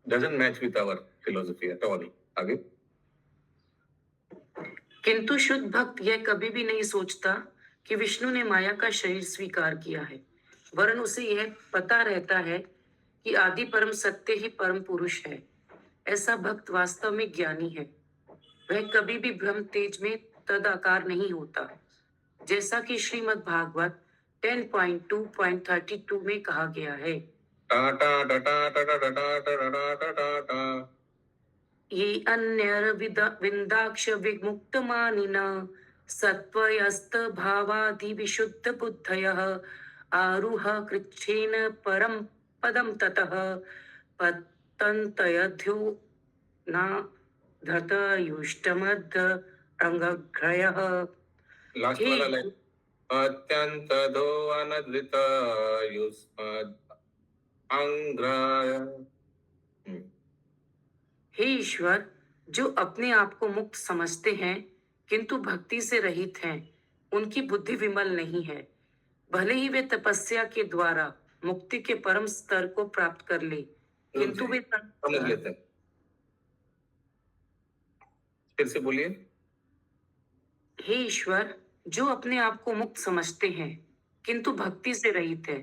Speaker 2: doesn't match with our philosophy at all. आगे,
Speaker 6: किंतु शुद्ध भक्त यह कभी भी नहीं सोचता कि विष्णु ने माया का शरीर स्वीकार किया है, वरन उसे यह पता रहता है कि आदि परम सत्य ही परम पुरुष है। ऐसा भक्त वास्तव में ज्ञानी है। वह कभी भी ब्रह्म तेज में तदाकार नहीं होता, जैसा कि श्रीमद् भागवत 10.2.32 में कहा गया है। ये अन्यर्विन्दाक्ष विमुक्तमानिन सत्त्वयस्त भावादि विशुद्ध बुद्धयः आरुह कृच्छेन परम पदम ततः पतन्तयध्यो न धतयुष्टमद्ध अंगघ्रयः।
Speaker 2: लास्ट वाला लाइन, अत्यंत दो अनद्रित युष्मद् अंग्राय।
Speaker 6: हे ईश्वर, जो अपने आप को मुक्त समझते हैं किंतु भक्ति से रहित हैं, उनकी बुद्धि विमल नहीं है। भले ही वे तपस्या के द्वारा मुक्ति के परम स्तर को प्राप्त कर ले, किंतु वे
Speaker 2: समझ लेते हैं। फिर से बोलिए।
Speaker 6: हे ईश्वर, जो अपने आप को मुक्त समझते हैं किंतु भक्ति से रहित है,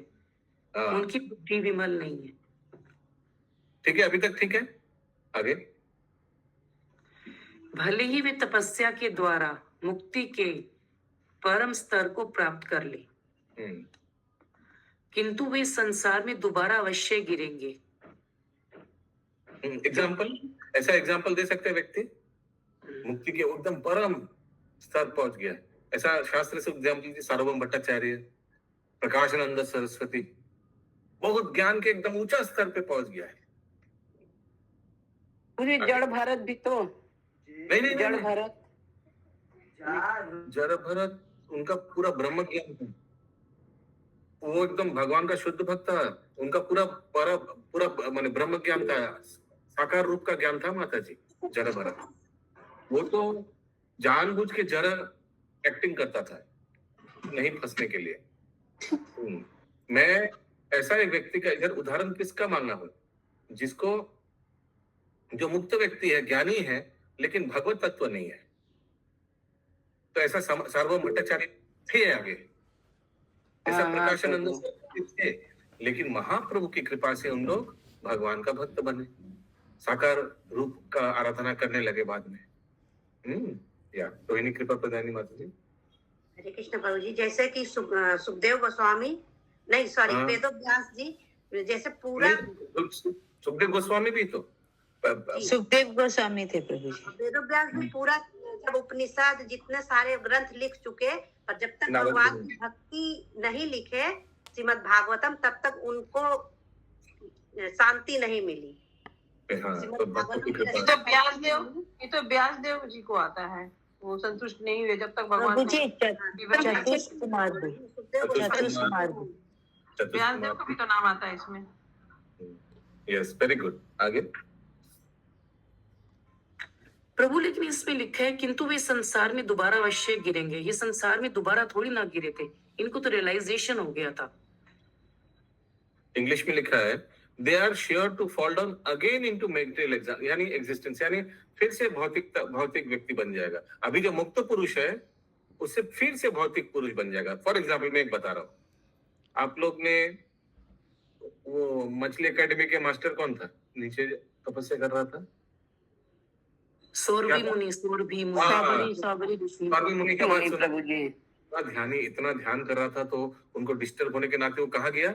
Speaker 6: उनकी बुद्धि विमल नहीं है।
Speaker 2: ठीक है, अभी तक ठीक है। आगे,
Speaker 6: भले ही वे तपस्या के द्वारा मुक्ति के परम स्तर को प्राप्त कर ले, किंतु वे संसार में दोबारा अवश्य गिरेंगे।
Speaker 2: एग्जाम्पल, ऐसा एग्जाम्पल दे सकते हैं व्यक्ति मुक्ति के एकदम परम स्तर पहुंच गया, ऐसा शास्त्र से एग्जाम्पल सार्वभौम भट्टाचार्य, प्रकाशानंद सरस्वती, बहुत ज्ञान के एकदम ऊंचा स्तर पे पहुंच गया है।
Speaker 8: पूरी जड़ भारत भी तो
Speaker 2: नहीं,
Speaker 8: जड़ भारत,
Speaker 2: जड़ भरत उनका पूरा ब्रह्म ज्ञान था, वो एकदम भगवान का शुद्ध भक्त था, उनका पूरा माने ब्रह्म ज्ञान था, साकार रूप का ज्ञान था माता जी। जड़ भरत वो तो जानबूझ के जड़ एक्टिंग करता था नहीं फंसने के लिए। मैं ऐसा एक व्यक्ति का इधर उदाहरण किसका मांगना हो, जिसको जो मुक्त व्यक्ति है, ज्ञानी है, लेकिन भगवत तत्व नहीं है। तो ऐसा सार्वभौम भट्टाचार्य थे आगे, ऐसा प्रकाशानंद थे, लेकिन महाप्रभु की कृपा से उन लोग भगवान का भक्त बने, साकार रूप का आराधना करने लगे बाद में। या तो इन्हीं कृपा प्रदानी माता जी।
Speaker 5: हरे कृष्ण प्रभु जी, जैसे कि सुखदेव गोस्वामी, नहीं सॉरी, वेद व्यास जी, जैसे पूरा
Speaker 2: सुखदेव गोस्वामी भी तो
Speaker 8: सुखदेव गोस्वामी थे प्रभु जी।
Speaker 5: वेद व्यास भी पूरा, जब उपनिषद जितने सारे ग्रंथ लिख चुके, पर जब तक भगवान की भक्ति नहीं लिखे श्रीमद् भागवतम, तब तक उनको शांति नहीं मिली।
Speaker 7: ये तो व्यास देव जी को आता है, वो संतुष्ट नहीं हुए जब तक भगवान
Speaker 8: प्रभु जी। चतुष्कुमार भी,
Speaker 7: व्यास देव का भी तो नाम आता है इसमें।
Speaker 2: Yes, very good. आगे,
Speaker 6: प्रभु लेकिन इसमें लिखा है किंतु वे संसार में दोबारा अवश्य गिरेंगे। ये संसार में दोबारा थोड़ी ना गिरे थे, इनको तो रियलाइजेशन हो गया था।
Speaker 2: इंग्लिश में लिखा है they are sure to fall down again into material यानी एग्जिस्टेंस, यानी फिर से भौतिक व्यक्ति बन जाएगा। अभी जो मुक्त पुरुष है उससे फिर से भौतिक पुरुष बन जाएगा। फॉर एग्जाम्पल मैं एक बता रहा हूँ, आप लोग ने वो मछली एकेडमी के मास्टर कौन था, नीचे तपस्या कर रहा था,
Speaker 6: सौरभी मुनि
Speaker 2: का बात सुना, इतना ध्यान कर रहा था, तो उनको डिस्टर्ब होने के नाते वो कहा गया,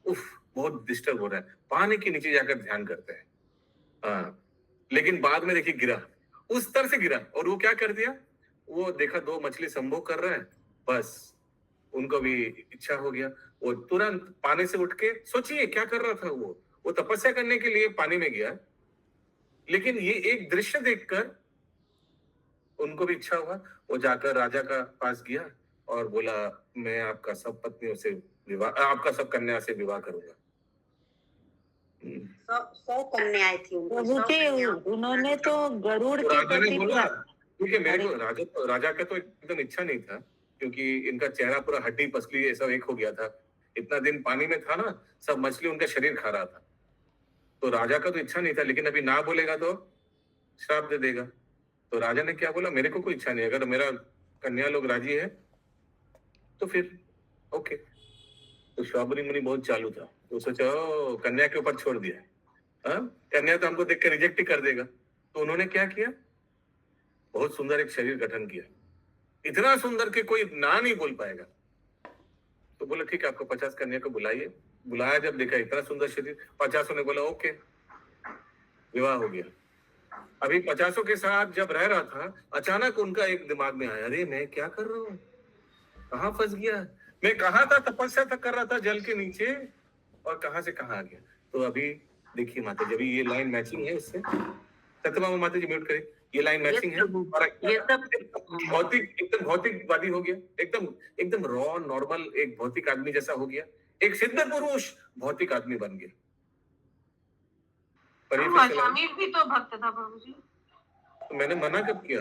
Speaker 2: उफ बहुत डिस्टर्ब हो रहा है, पानी के नीचे जाकर ध्यान करते हैं। लेकिन बाद में देखिए गिरा, उस तरह से गिरा, और वो क्या कर दिया, वो देखा 2 मछली संभोग कर रहा है, बस उनको भी इच्छा हो गया, वो तुरंत पानी से उठ के, सोचिए क्या कर रहा था वो तपस्या करने के लिए पानी में गया, लेकिन ये एक दृश्य देखकर उनको भी इच्छा हुआ, वो जाकर राजा का पास गया और बोला, मैं आपका सब पत्नियों से विवाह, आपका सब कन्या से विवाह करूंगा।
Speaker 5: 100 कन्याएं थी उनको,
Speaker 8: प्रभु
Speaker 5: 100
Speaker 8: जी
Speaker 5: कन्याओं।
Speaker 8: उन्होंने तो गरुड़
Speaker 2: तो
Speaker 8: के
Speaker 2: राजा ने
Speaker 8: प्रति
Speaker 2: बोला, क्योंकि मेरे को
Speaker 8: अरे
Speaker 2: राजा का तो एकदम इच्छा नहीं था, क्योंकि इनका चेहरा पूरा हड्डी पसली ऐसा एक हो गया था, इतना दिन पानी में था ना, सब मछली उनका शरीर खा रहा था, तो राजा का तो इच्छा नहीं था, लेकिन अभी ना बोलेगा तो श्राप दे देगा। तो राजा ने क्या बोला, मेरे को कोई इच्छा नहीं, अगर मेरा कन्या लोग राजी है तो फिर ओके। तो शौबरी मुनि बहुत चालू था, तो सोचा ओ, कन्या के ऊपर छोड़ दिया, हाँ कन्या तो हमको देख के रिजेक्ट ही कर देगा। तो उन्होंने क्या किया, बहुत सुंदर एक शरीर गठन किया, इतना सुंदर कि कोई ना नहीं बोल पाएगा। तो बोला ठीक है, आपको 50 कन्या को बुलाइए। बुलाया, जब देखा इतना सुंदर शरीर, 50 ने बोला ओके, विवाह हो गया। अभी 50 के साथ जब रह रहा था, अचानक उनका एक दिमाग में आया, अरे मैं क्या कर रहा हूँ, कहाँ फंस गया, मैं कहाँ था, तपस्या तक कर रहा था जल के नीचे, और कहाँ से कहाँ आ गया। तो अभी देखिए माता जी, अभी ये लाइन मैचिंग है इससे, सत्यभामा माता जी म्यूट करें, ये लाइन मैचिंग है, और
Speaker 6: ये सब
Speaker 2: भौतिक, एकदम भौतिकवादी हो गया, एकदम एकदम रॉ नॉर्मल एक भौतिक आदमी जैसा हो गया, एक सिद्ध पुरुष भौतिक आदमी बन गया। पर ये फिर से
Speaker 7: अजामिल भी तो भक्त था प्रभु जी।
Speaker 2: तो मैंने मना कब किया,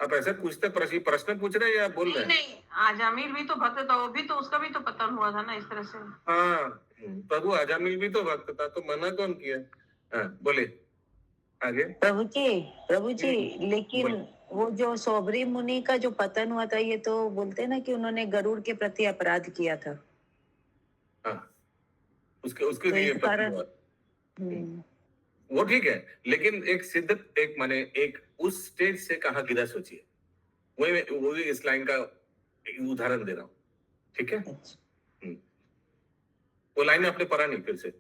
Speaker 2: आप ऐसे पूछते, प्रश्न पूछ रहे हैं या बोल रहे हैं?
Speaker 7: नहीं, अजामिल भी तो भक्त था, वो भी तो, उसका भी तो पतन हुआ था ना इस तरह से।
Speaker 2: हाँ, प्रभु अजामिल भी तो भक्त था, तो मना कौन किया? हाँ बोले आगे।
Speaker 8: प्रभु जी लेकिन
Speaker 2: बोल।
Speaker 8: वो जो सौबरी मुनि का जो पतन हुआ था, ये तो बोलते हैं ना कि उन्होंने गरुड़ के प्रति अपराध किया था,
Speaker 2: हाँ, उसके
Speaker 8: तो
Speaker 2: लिए
Speaker 8: इस
Speaker 2: पतन
Speaker 8: कारण
Speaker 2: हुआ। वो ठीक है, लेकिन एक सिद्ध, एक माने एक उस स्टेज से कहाँ गिरा, सोचिए, वो इस लाइन का एक उदाहरण दे रहा हूँ, ठीक है? वो लाइन आपने पढ़ा नहीं फिर से?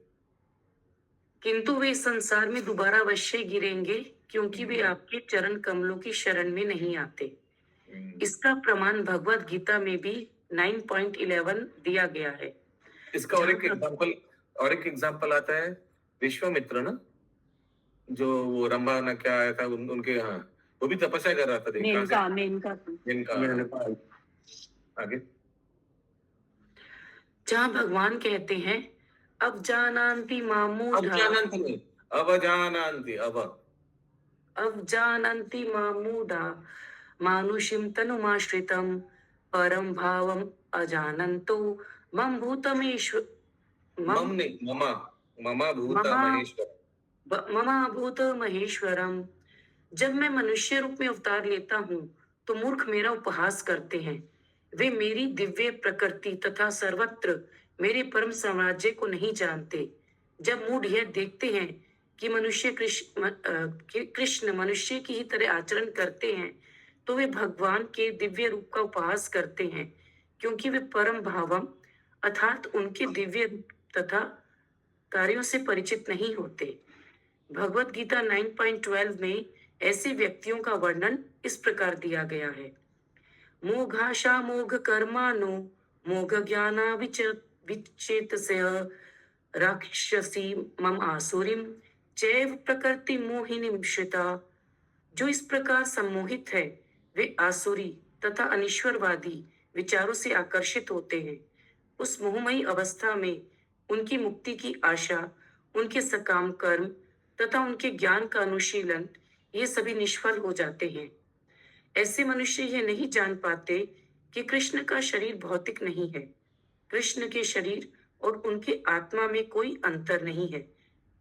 Speaker 6: किंतु वे संसार में दोबारा अवश्य गिरेंगे, क्योंकि वे आपके चरण कमलों की शरण में नहीं आते। इसका प्रमाण भगवत गीता में भी 9.11 दिया गया है।
Speaker 2: इसका और एक एग्जांपल आता है, विश्वामित्र ना, जो वो रंभा ना क्या आया था उनके यहाँ, वो भी तपस्या कर रहा था, मेनका आगे,
Speaker 6: जहाँ भगवान कहते हैं, अब जानन्ति मामूढ़ा मानुषिम तनुमाश्रितम परम भावम अजानन्तो मम भूतमेश्वर ममा भूत महेश्वरम। जब मैं मनुष्य रूप में अवतार लेता हूँ तो मूर्ख मेरा उपहास करते हैं। वे मेरी दिव्य प्रकृति तथा सर्वत्र मेरे परम साम्राज्य को नहीं जानते। जब मूढ़ यह देखते हैं कि कृष्ण मनुष्य की ही तरह आचरण करते हैं, तो वे भगवान के दिव्य रूप का उपहास करते हैं, क्योंकि वे परम भावम अर्थात उनके दिव्य तथा कार्यों से परिचित नहीं होते। भगवत गीता 9.12 में ऐसे व्यक्तियों का वर्णन इस प्रकार दिया गया है। मोघाशा मोघ कर्मानो मोघ ज्ञाना विचेतस्य राक्षसी मम आसुरीम चैव प्रकृति मोहिनीम श्रिता। जो इस प्रकार सम्मोहित है, वे आसुरी तथा अनिश्वरवादी विचारों से आकर्षित होते हैं। उस मोहमयी अवस्था में उनकी मुक्ति की आशा, उनके सकाम कर्म तथा उनके ज्ञान का अनुशीलन, ये सभी निष्फल हो जाते हैं। ऐसे मनुष्य यह नहीं जान पाते कि कृष्ण का शरीर भौतिक नहीं है। कृष्ण के शरीर और उनके आत्मा में कोई अंतर नहीं है,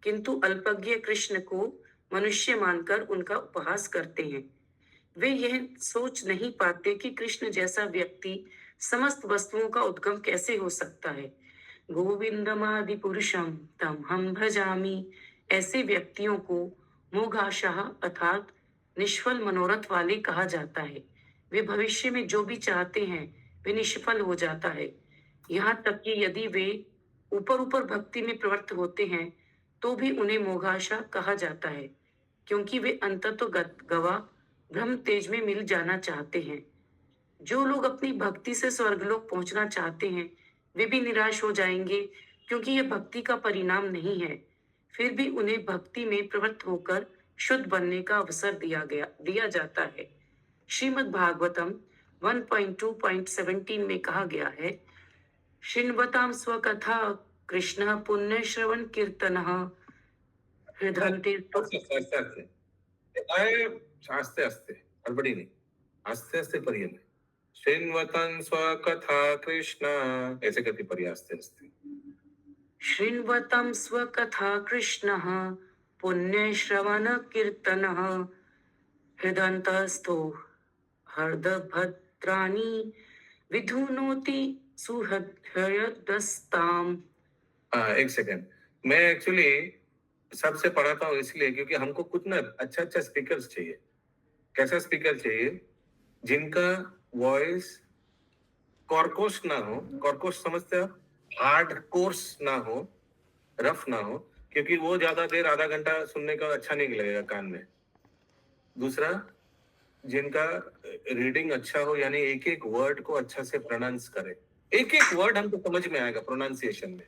Speaker 6: किंतु अल्पज्ञ कृष्ण को मनुष्य मानकर उनका उपहास करते हैं। वे यह सोच नहीं पाते कि कृष्ण जैसा व्यक्ति समस्त वस्तुओं का उद्गम कैसे हो सकता है। गोविंदमादि पुरुषम तम हम भजामी। ऐसे व्यक्तियों को मोघाशाह अर्थात निष्फल मनोरथ वाले कहा जाता है। वे भविष्य में जो भी चाहते हैं वे निष्फल हो जाता है। यहाँ तक कि यदि वे ऊपर भक्ति में प्रवृत्त होते हैं तो भी उन्हें मोघाशा कहा जाता है, क्योंकि वे अंततोगत गवाह ब्रह्म तेज में मिल जाना चाहते हैं। जो लोग अपनी भक्ति से स्वर्गलोक पहुंचना चाहते हैं वे भी निराश हो जाएंगे, क्योंकि यह भक्ति का परिणाम नहीं है। फिर भी उन्हें भक्ति में प्रवृत्त होकर शुद्ध बनने का अवसर दिया जाता है। श्रीमद् भागवतम 1.2.17 में कहा गया है, शृण्वतां स्वकथा कृष्ण पुण्य श्रवण कीर्तन हृदय।
Speaker 2: आस्ते आस्ते, हड़बड़ी नहीं, आस्ते आस्ते पढ़िए। शृण्वतं स्वकथा कृष्ण, ऐसे करके पढ़िए आस्ते आस्ते।
Speaker 6: शृण्वतं स्वकथा कृष्ण पुण्य श्रवण कीर्तन हृदन्तस्थो हर्दभद्राणि विधुनोति सुहृदस्ताम।
Speaker 2: एक सेकंड, मैं एक्चुअली सबसे पढ़ाता हूँ इसलिए क्योंकि हमको कुछ ना अच्छा अच्छा स्पीकर्स चाहिए। कैसा स्पीकर चाहिए? जिनका वॉइस कॉर्कोश ना हो। कॉर्कोश समझते हो? हार्ड कोर्स ना हो, रफ ना हो, क्योंकि वो ज्यादा देर आधा घंटा सुनने का अच्छा नहीं लगेगा कान में। दूसरा, जिनका रीडिंग अच्छा हो, यानी एक एक वर्ड को अच्छा से प्रोनाउंस करे। एक एक वर्ड हमको समझ में आएगा प्रोनाउंसिएशन में।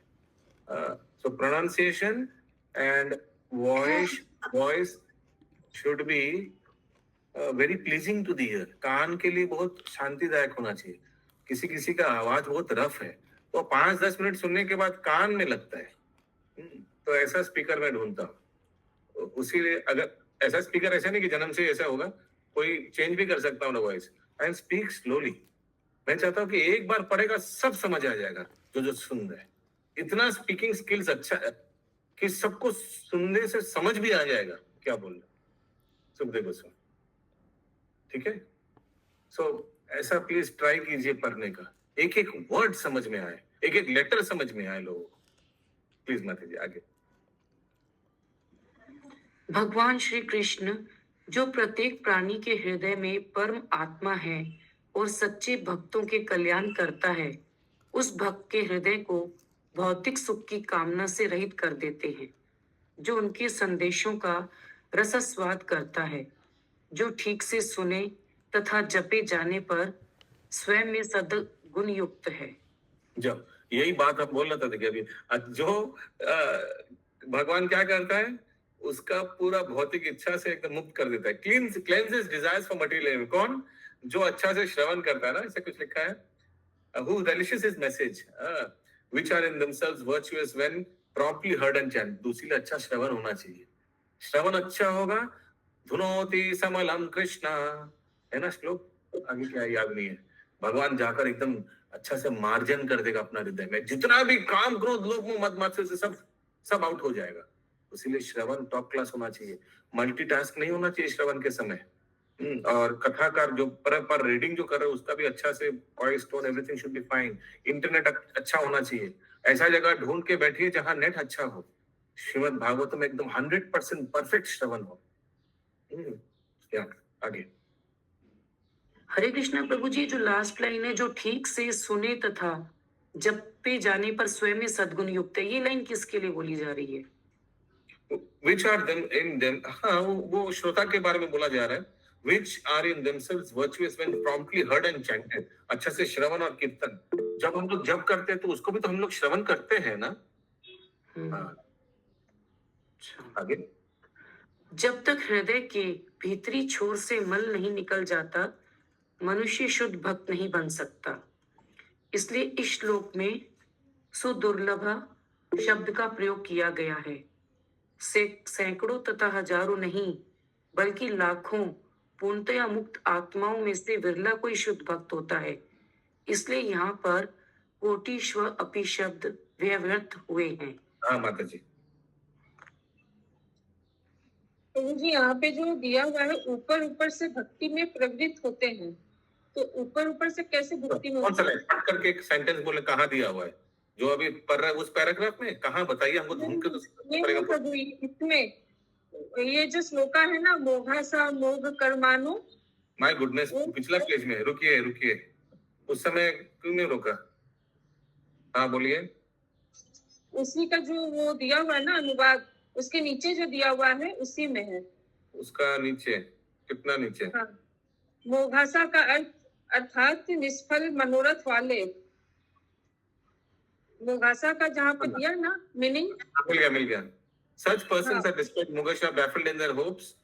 Speaker 2: So pronunciation and voice should be very pleasing to the ear. कान के लिए बहुत शांतिदायक होना चाहिए। किसी किसी का आवाज बहुत रफ है तो 5-10 मिनट सुनने के बाद कान में लगता है। तो ऐसा स्पीकर मैं ढूंढता हूँ। उसीलिए अगर ऐसा स्पीकर, ऐसा नहीं कि जन्म से ऐसा होगा, कोई चेंज भी कर सकता हूँ ना वॉइस, एंड स्पीक स्लोली। मैं चाहता हूँ कि एक बार पढ़ेगा सब समझ आ जाएगा जो सुन रहे हैं। इतना स्पीकिंग स्किल्स अच्छा है कि सबको सुनने से समझ भी आ जाएगा क्या बोल रहे। सुखदेव गोस्वामी, ठीक है? सो ऐसा प्लीज ट्राई कीजिए पढ़ने का, एक एक वर्ड समझ में आए, एक एक लेटर समझ में आए लोगों को। प्लीज माता जी आगे।
Speaker 6: भगवान श्री कृष्ण जो प्रत्येक प्राणी के हृदय में परम आत्मा है और सच्चे भक्तों के कल्याण करता है, उस भक्त के हृदय को भौतिक सुख की कामना से रहित कर देते हैं, जो उनके संदेशों का रसस्वाद करता है, जो ठीक से सुने तथा जपे जाने पर स्वयं में सद्गुण युक्त है।
Speaker 2: जब यही बात आप बोल रहा था देखिए अभी, जो भगवान क्या करता है, उसका पूरा भौतिक इच्छा से एकदम मुक्त कर देता है। क्लींसेस डिजायर्स फॉर मटेरियल। कौन? जो अच्छा से श्रवण करता है ना, ऐसे कुछ लिखा है, who relishes his message, which are in themselves virtuous when promptly heard and chanted। दूसरी अच्छा श्रवण होना चाहिए। श्रवण अच्छा होगा, धुनोति समलम कृष्ण, है ना श्लोक? आगे क्या याद नहीं है। भगवान जाकर एकदम अच्छा से मार्जन कर देगा अपना हृदय में, जितना भी काम क्रोध लोभ मोह मद मात्सर्य से सब आउट हो जाएगा। इसीलिए श्रवण टॉप क्लास होना चाहिए। मल्टीटास्क नहीं होना चाहिए श्रवण के समय। और कथाकार जो पर रीडिंग जो कर रहे हैं उसका भी अच्छा से voice tone everything should be fine. Internet अच्छा होना चाहिए। ऐसा जगह ढूंढ के बैठिए जहां नेट अच्छा हो। श्रीमद् भागवत में एकदम 100% परफेक्ट श्रवण हो। आगे।
Speaker 6: हरे कृष्णा प्रभु जी, जो लास्ट लाइन है, जो ठीक से सुने तथा जपे जाने पर स्वयं में सद्गुण युक्त है, ये लाइन किसके लिए बोली जा रही है?
Speaker 2: Which are them in them, हाँ वो श्रोता के बारे में बोला जा रहा है। Which are in themselves virtuous when promptly heard and chanted। अच्छा से श्रवण और कीर्तन। जब हम लोग जप करते हैं तो उसको भी तो हम लोग श्रवण करते हैं ना। आगे।
Speaker 6: जब तक हृदय के भीतरी छोर से मल नहीं निकल जाता, मनुष्य शुद्ध भक्त नहीं बन सकता। इसलिए इस श्लोक में सुदुर्लभ शब्द का प्रयोग किया गया है। सैकड़ों तथा हजारों नहीं बल्कि लाखों पूर्णतया मुक्त आत्माओं में से विरला कोई शुद्ध भक्त होता है। इसलिए यहाँ पर कोटिश्व अपि शब्द व्यर्थ हुए हैं।
Speaker 2: हाँ माता जी।
Speaker 4: प्रभु जी, यहाँ पे जो दिया हुआ है, ऊपर ऊपर से भक्ति में प्रवृत्त होते हैं, तो ऊपर ऊपर से कैसे भक्ति में?
Speaker 2: कौन सा लाइन पढ़ करके एक सेंटेंस बोले, कहाँ दिया हुआ है जो अभी पढ़ रहा है उस पैराग्राफ में? कहाँ बताइए हमको, ढूंढ के तो
Speaker 4: प्रभु इसमें ये जो श्लोका है ना, मोघा सा मोघ कर्मानु।
Speaker 2: माय गुडनेस, पिछला पेज में। रुकिए उस समय क्यों नहीं रोका? हाँ बोलिए।
Speaker 4: उसी का जो वो दिया हुआ है ना अनुवाद, उसके नीचे जो दिया हुआ है उसी में है।
Speaker 2: उसका नीचे कितना नीचे?
Speaker 4: हाँ, मोघासा का अर्थ अर्थात निष्फल मनोरथ वाले। मोघासा का जहाँ पे दिया ना मीनिंग,
Speaker 2: मिल गया। Such persons
Speaker 4: हाँ,
Speaker 2: are despite Moksha baffled in their hopes.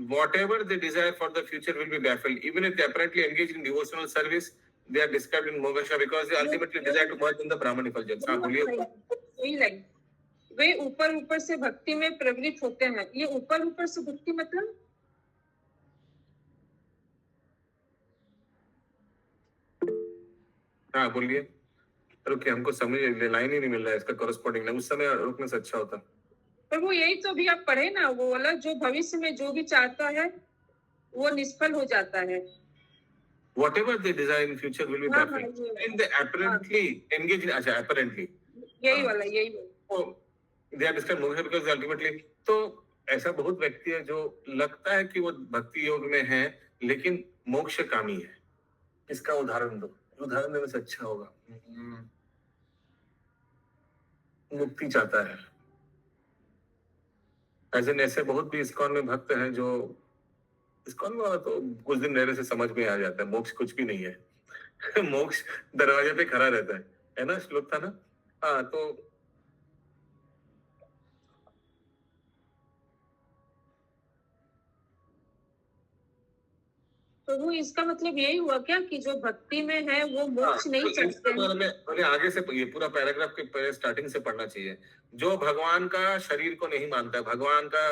Speaker 2: Whatever they desire for the future will be baffled. Even if they apparently engage in devotional service, they are described in Moksha because they ultimately desire to merge in the Brahman effulgence. हाँ बोलिए।
Speaker 4: वही line, वे ऊपर ऊपर से भक्ति में प्रवृत्त होते हैं। ये ऊपर ऊपर से भक्ति मतलब
Speaker 2: हाँ बोलिए। रुकिए, हमको समझ लाइन ही नहीं मिल रहा है इसका कॉरेस्पॉन्डिंग। उस समय रुकने से अच्छा होता।
Speaker 4: प्रभु यही तो भी आप पढ़े ना, वो वाला जो भविष्य में जो भी चाहता है वो निष्फल हो जाता है।
Speaker 2: Whatever they desire in future will be
Speaker 4: हाँ,
Speaker 2: baffled.
Speaker 4: हाँ,
Speaker 2: And they apparently engage in, अच्छा apparently.
Speaker 4: यही वाला यही वाला।
Speaker 2: तो they are described moksha because ultimately, तो ऐसा बहुत व्यक्ति है जो लगता है कि वो भक्ति योग में है लेकिन मोक्ष कामी है। इसका उदाहरण दो, उदाहरण देने से अच्छा होगा। मुक्ति चाहता है, ऐसे बहुत भी इस्कॉन में भक्त हैं जो इस्कॉन में तो कुछ दिन रहने से समझ में आ जाता है मोक्ष कुछ भी नहीं है। मोक्ष दरवाजे पे खड़ा रहता है ना, श्लोक था ना। हाँ, तो
Speaker 4: प्रभु इसका मतलब यही हुआ क्या कि जो भक्ति में है वो मोक्ष नहीं चाहते हैं?
Speaker 2: हमें आगे से ये पूरा पैराग्राफ के स्टार्टिंग से पढ़ना चाहिए। जो भगवान का शरीर को नहीं मानता है, भगवान का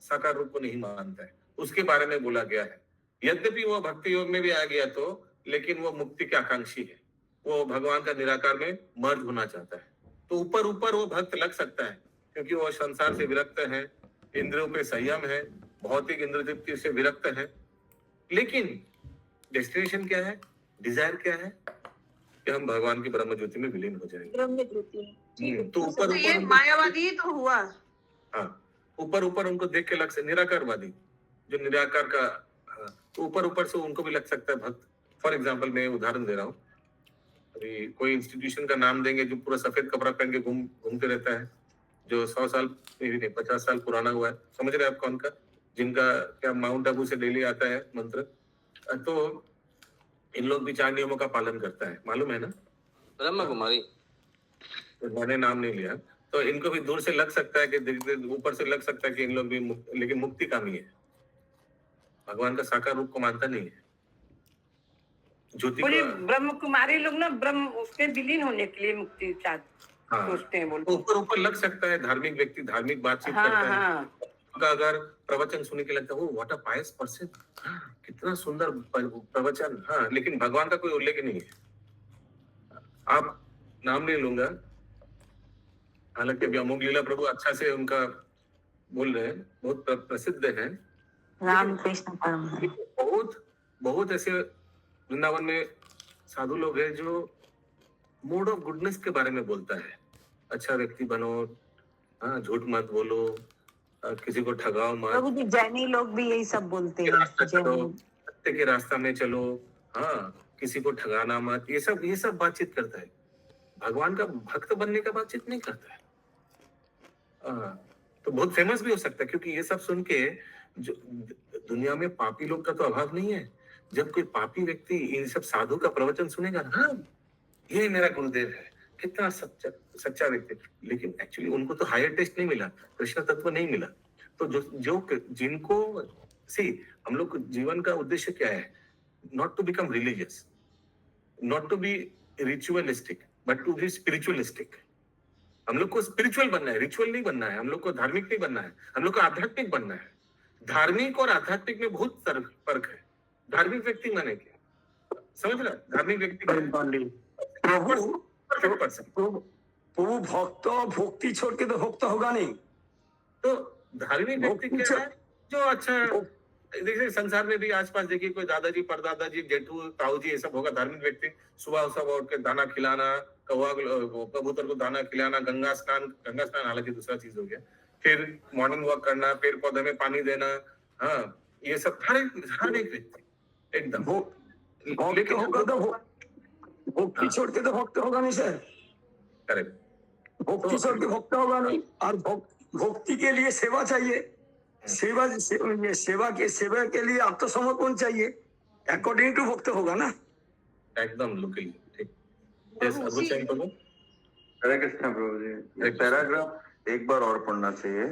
Speaker 2: साकार रूप को नहीं मानता है, उसके बारे में बोला गया है। यद्यपि वो भक्ति योग में भी आ गया तो, लेकिन वो मुक्ति के आकांक्षी है, वो भगवान का निराकार में मर्ज होना चाहता है। तो ऊपर ऊपर वो भक्त लग सकता है क्योंकि वो संसार से विरक्त है, इंद्रियों पे संयम है, भौतिक इंद्र तृप्ति से विरक्त है, लेकिन डेस्टिनेशन क्या है, डिजायर क्या है कि हम भगवान की ब्रह्म ज्योति में विलीन हो जाएंगे।
Speaker 4: ब्रह्म ज्योति।
Speaker 2: तो ऊपर
Speaker 7: ये मायावादी तो हुआ।
Speaker 2: हाँ, ऊपर ऊपर उनको देख के लग सकता, निराकारवादी जो निराकार का, हाँ, तो ऊपर ऊपर से उनको भी लग सकता है भक्त। फॉर एग्जाम्पल मैं उदाहरण दे रहा हूँ, अभी कोई इंस्टीट्यूशन का नाम देंगे जो पूरा सफेद कपड़ा पहन के घूमते रहता है, जो 100 साल नहीं 50 साल पुराना हुआ है। समझ रहे आप कौन का? जिनका क्या माउंट आबू से डेली आता है मंत्र। तो इन लोग भी 4 नियमों का पालन करता है, मालूम है ना?
Speaker 9: ब्रह्म कुमारी।
Speaker 2: तो मैंने नाम नहीं लिया, तो इनको भी दूर से लग सकता है कि ऊपर से लग सकता है कि इन लोग भी लेकिन मुक्ति कामी है, भगवान का साकार रूप को मानता नहीं है। ज्योति
Speaker 7: पूरी ब्रह्म कुमारी लोग ना ब्रह्म उसमें विलीन होने के लिए मुक्ति सोचते हैं। बोलते
Speaker 2: ऊपर ऊपर लग सकता है धार्मिक व्यक्ति, धार्मिक बातचीत करता है, अगर प्रवचन सुनने के लगता है वो व्हाट अ पायस पर्सन, कितना सुंदर प्रवचन। हाँ, लेकिन भगवान का कोई उल्लेख नहीं है। आप नाम नहीं लूंगा, हालांकि अभी अमोघ लीला प्रभु अच्छा से उनका बोल रहे हैं, बहुत प्रसिद्ध है।
Speaker 8: रामकृष्ण परमहंस।
Speaker 2: बहुत ऐसे वृंदावन में साधु लोग हैं जो मोड ऑफ गुडनेस के बारे में बोलता है। अच्छा व्यक्ति बनो, हाँ, झूठ मत बोलो, किसी को ठगाओ मत,
Speaker 8: प्रभु जी जैनी लोग भी यही सब बोलते हैं,
Speaker 2: सत्य के रास्ता में चलो, हाँ, किसी को ठगाना मत, ये सब बातचीत करता है। भगवान का भक्त बनने का बातचीत नहीं करता है। तो बहुत फेमस भी हो सकता है क्योंकि ये सब सुन के जो दुनिया में पापी लोग का तो अभाव नहीं है। जब कोई पापी व्यक्ति इन सब साधु का प्रवचन सुनेगा, हाँ, ये मेरा गुरुदेव है, कितना सच्चा व्यक्ति, लेकिन एक्चुअली उनको तो हायर टेस्ट नहीं मिला, कृष्ण तत्व नहीं मिला। तो जो जिनको हम लोग जीवन का उद्देश्य क्या है? Not to become religious, not to be ritualistic, but to be spiritualistic. हम लोग को स्पिरिचुअल बनना है, रिचुअल नहीं बनना है। हम लोग को धार्मिक नहीं बनना है, हम लोग को आध्यात्मिक बनना है। धार्मिक और आध्यात्मिक में बहुत फर्क है। धार्मिक व्यक्ति माने क्या, समझ रहा? धार्मिक व्यक्ति
Speaker 10: प्रभु भक्त भक्ति छोड़ के तो भक्त होगा नहीं।
Speaker 2: तो धार्मिक व्यक्ति क्या है? जो अच्छा, देखिए संसार में भी आसपास देखिए कोई दादाजी, परदादाजी, जेठू, ताऊ जी, ये सब होगा धार्मिक व्यक्ति। सुबह सब उठ के दाना खिलाना, कौवा कबूतर को दाना खिलाना, गंगा स्नान हालांकि दूसरा चीज हो गया, फिर मॉर्निंग वॉक करना, पेड़ पौधे में पानी देना, हाँ, ये सब हर एक व्यक्ति एकदम।
Speaker 10: लेकिन होगा तो भक्ति छोड़ के तो भक्त होगा नहीं सर।
Speaker 2: करेक्ट,
Speaker 10: भक्ति छोड़ के भक्त होगा नहीं, और भक्ति के लिए सेवा चाहिए। सेवा के लिए आप तो समर्पण चाहिए, अकॉर्डिंग टू भक्त होगा ना।
Speaker 2: एकदम लुकिंग ठीक। यस अबू चैन प्रभु।
Speaker 1: हरे कृष्णा प्रभु जी, ये पैराग्राफ एक बार और पढ़ना चाहिए।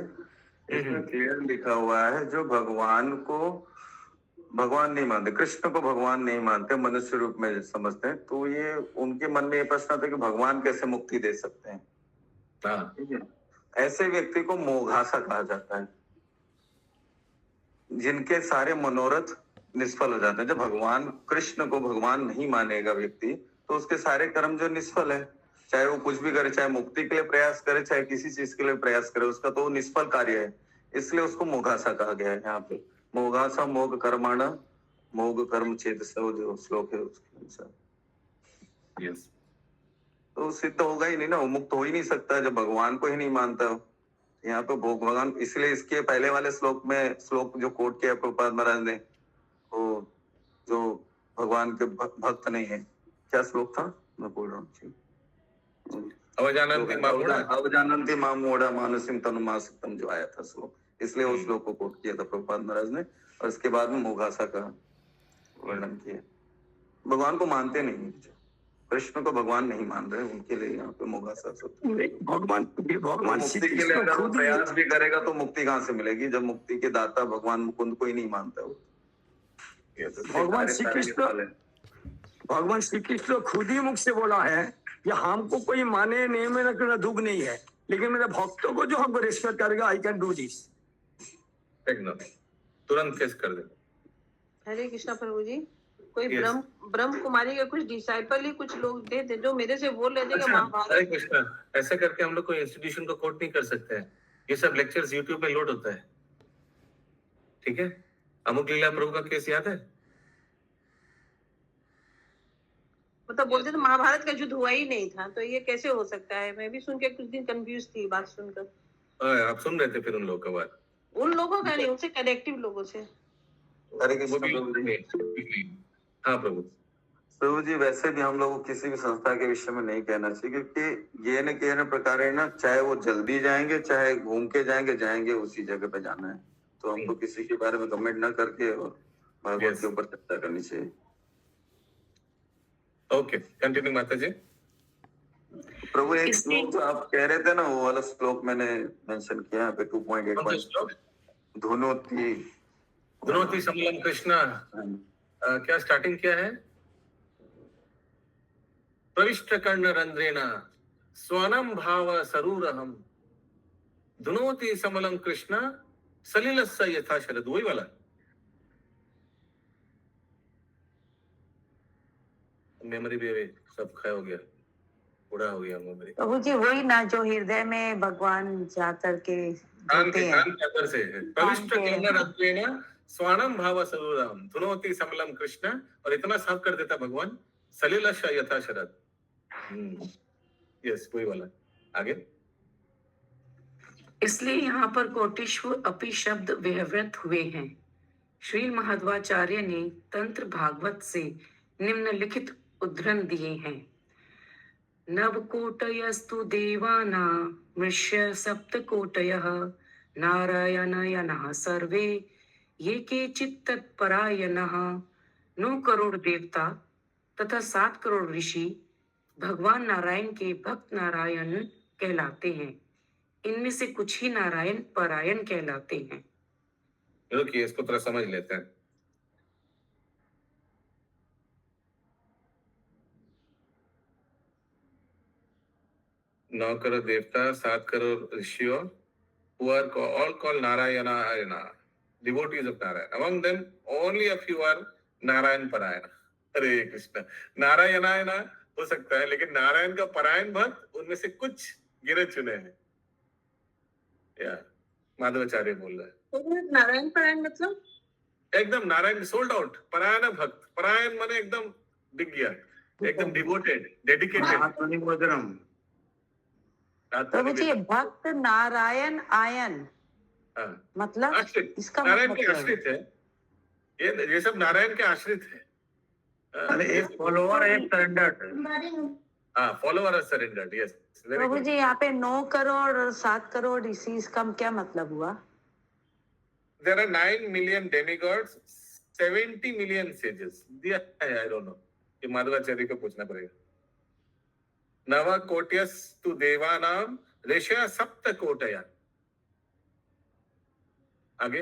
Speaker 1: इसमें क्लियर लिखा हुआ है जो भगवान को भगवान नहीं मानते, कृष्ण को भगवान नहीं मानते, मनुष्य रूप में समझते हैं, तो ये उनके मन में ये प्रश्न आता है कि भगवान कैसे मुक्ति दे सकते हैं। ठीक है, ऐसे व्यक्ति को मोघासा कहा जाता है, जिनके सारे मनोरथ निष्फल हो जाते हैं। जब भगवान कृष्ण को भगवान नहीं मानेगा व्यक्ति, तो उसके सारे कर्म जो निष्फल है, चाहे वो कुछ भी करे, चाहे मुक्ति के लिए प्रयास करे, चाहे किसी चीज के लिए प्रयास करे, उसका तो निष्फल कार्य है। इसलिए उसको मोघासा कहा गया है यहाँ पे। मोघासा मोघ कर्माण मोघ कर्म छेद जो श्लोक है उसके अनुसार।
Speaker 2: यस
Speaker 1: तो सिद्ध होगा ही नहीं ना, वो मुक्त हो ही नहीं सकता जब भगवान को ही नहीं मानता। यहाँ पे भगवान, इसलिए इसके पहले वाले श्लोक जो कोट किया प्रभुपाद महाराज ने, वो जो भगवान के भक्त नहीं है, क्या श्लोक था मैं बोल रहा हूँ, अवजानन्ति मां मूढ़ा मानसिम तनुमासितम, जो आया था श्लोक, इसलिए उस श्लोक को कोट किया था प्रभुपाद महाराज ने, और इसके बाद में मोघासा का वर्णन किया। भगवान को मानते नहीं, कृष्ण को भगवान नहीं मान रहे, उनके लिए यहाँ पे मोघासा
Speaker 10: भगवान
Speaker 1: मुक्ति के लिए अगर वो प्रयास भी करेगा तो मुक्ति कहाँ से मिलेगी, जब मुक्ति के दाता भगवान मुकुंद को ही नहीं मानता वो।
Speaker 10: भगवान श्री कृष्ण खुद ही मुख से बोला है कि हमको कोई माने नहीं, मेरा दुख नहीं है, लेकिन मेरे भक्तों को जो हमको रिस्पेक्ट करेगा, आई कैन डू दिस।
Speaker 2: एकदम तुरंत फेस कर दे।
Speaker 7: हरे कृष्णा प्रभु जी, कोई ब्रह्म कुमारी के कुछ डिसाइपल ही कुछ लोग थे जो मेरे से बोल रहे थे कि महाभारत।
Speaker 2: हरे कृष्णा, ऐसा करके हम लोग कोई इंस्टीट्यूशन को कोट नहीं कर सकते हैं। ये सब लेक्चर्स यूट्यूब पे लोड होता है, ठीक है। अमुक लीला प्रभु का केस याद है?
Speaker 7: मतलब बोलते थे महाभारत का युद्ध हुआ ही नहीं था, तो ये कैसे हो सकता है? मैं भी सुन के कुछ दिन कंफ्यूज थी बात सुनकर।
Speaker 2: आप सुन रहे थे फिर उन लोगों का बात?
Speaker 7: उन लोगों का नहीं, उनसे कनेक्टिव लोगों से।
Speaker 1: हरे कृष्ण।
Speaker 2: हाँ प्रभु।
Speaker 1: प्रभु जी, वैसे भी हम लोग को किसी भी संस्था के विषय में नहीं कहना चाहिए, क्योंकि ये न कहने प्रकार है ना, चाहे वो जल्दी जाएंगे चाहे घूम के जाएंगे उसी जगह पे जाना है। तो हमको किसी के बारे में कमेंट ना करके और भगवत के ऊपर चर्चा करनी चाहिए।
Speaker 2: ओके, कंटिन्यू माता जी।
Speaker 1: प्रभु एक श्लोक जो आप कह रहे थे ना, वो वाला श्लोक मैंने मेंशन किया है पे 2.8
Speaker 2: धुनोति समलम कृष्णा। क्या स्टार्टिंग क्या है? प्रविष्ट कर्ण रंध्रेण स्वनम भाव सरूरहम धुनोति समलम कृष्णा सलिलस्य यथा शरद। वही वाला मेमोरी भी सब खा हो गया, पूरा हो गया मेमोरी।
Speaker 8: प्रभु जी वही ना जो हृदय में भगवान जाकर के
Speaker 2: से प्रविष्ट कर्ण रंध्रेण स्वानम भाव सरूरहम धुनोति समलम कृष्ण, और इतना साफ कर देता भगवान, सलिलस्य यथा शरद। यस वही वाला। आगे
Speaker 6: इसलिए यहाँ पर कोटिश्व अपि शब्द व्यवहृत हुए हैं। श्री महाद्वाचार्य ने तंत्र भागवत से निम्नलिखित उद्धरण दिए हैं। नवकोटयस्तु देवानां मृष्य सप्तकोटयः नारायणयनः सर्वे ये केचित् तत्परायणः। 9 करोड़ देवता तथा 7 करोड़ ऋषि भगवान नारायण के भक्त नारायण कहलाते हैं। इनमें से कुछ ही नारायण परायण कहलाते हैं।
Speaker 2: रुकिए, इसको थोड़ा समझ लेते हैं। नौ करोड़ देवता, 7 करोड़ ऋषियों, who are all called Narayana, devotees of Narayan. Among them, only a few are Narayan Parayana. हरे कृष्ण। नारायण हो सकता है, लेकिन नारायण का परायण भक्त उनमें से कुछ गिने चुने हैं। या माधवाचार्य बोल रहा है।
Speaker 4: तो नारायण परायण मतलब
Speaker 2: एकदम नारायण सोल्ड आउट, परायण भक्त। परायण माने एकदम बिक गया, एकदम डिवोटेड, डेडिकेटेड।
Speaker 8: प्रभु जी भक्त नारायण आयन मतलब इसका
Speaker 2: नारायण के आश्रित है। ये सब नारायण के आश्रित है।
Speaker 1: एक फॉलोअर एक सरेंडर्ड।
Speaker 2: हाँ, फॉलोअर सरेंडर्ड। यस
Speaker 8: प्रभु जी, यहाँ पे 9 करोड़ और 7 करोड़ ऋषि, इसका क्या मतलब हुआ?
Speaker 2: there are 9 million demigods, 70 million sages. दिया है, I don't know. ये माधवाचार्य को पूछना पड़ेगा. नव कोट्यस तु देवानाम ऋषय सप्त कोटया. आगे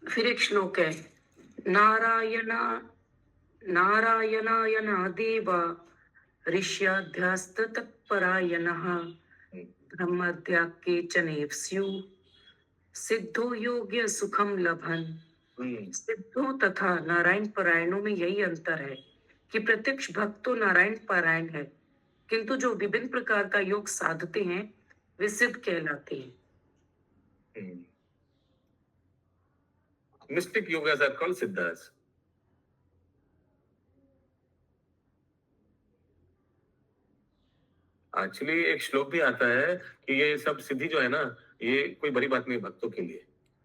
Speaker 6: फिर एक श्लोक है, नारायणायना देवा ऋष्याध्यास्त तत्परायणः ब्रह्मद्या केचनैव स्युः सिद्धो योग्य सुखम लभन. सिद्धों तथा नारायण पारायणों में यही अंतर है कि प्रत्यक्ष भक्त तो नारायण पारायण है, किंतु जो विभिन्न प्रकार का योग साधते हैं वे सिद्ध कहलाते हैं.
Speaker 2: Mystic yogas are called siddhas. Actually एक श्लोक भी आता है कि ये सब सिद्धि जो है ना, ये कोई बड़ी बात नहीं भक्तों के लिए.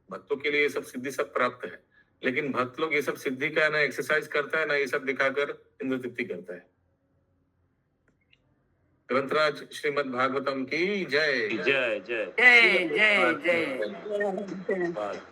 Speaker 2: भक्तों के लिए ये सब सिद्धि सब प्राप्त है, लेकिन भक्त लोग ये सब सिद्धि का ना एक्सरसाइज करता है ना ये सब दिखाकर इंद्र तृप्ति करता है. ग्रंथराज श्रीमद् भागवतम की जय.
Speaker 9: जय जय
Speaker 8: जय जय जय.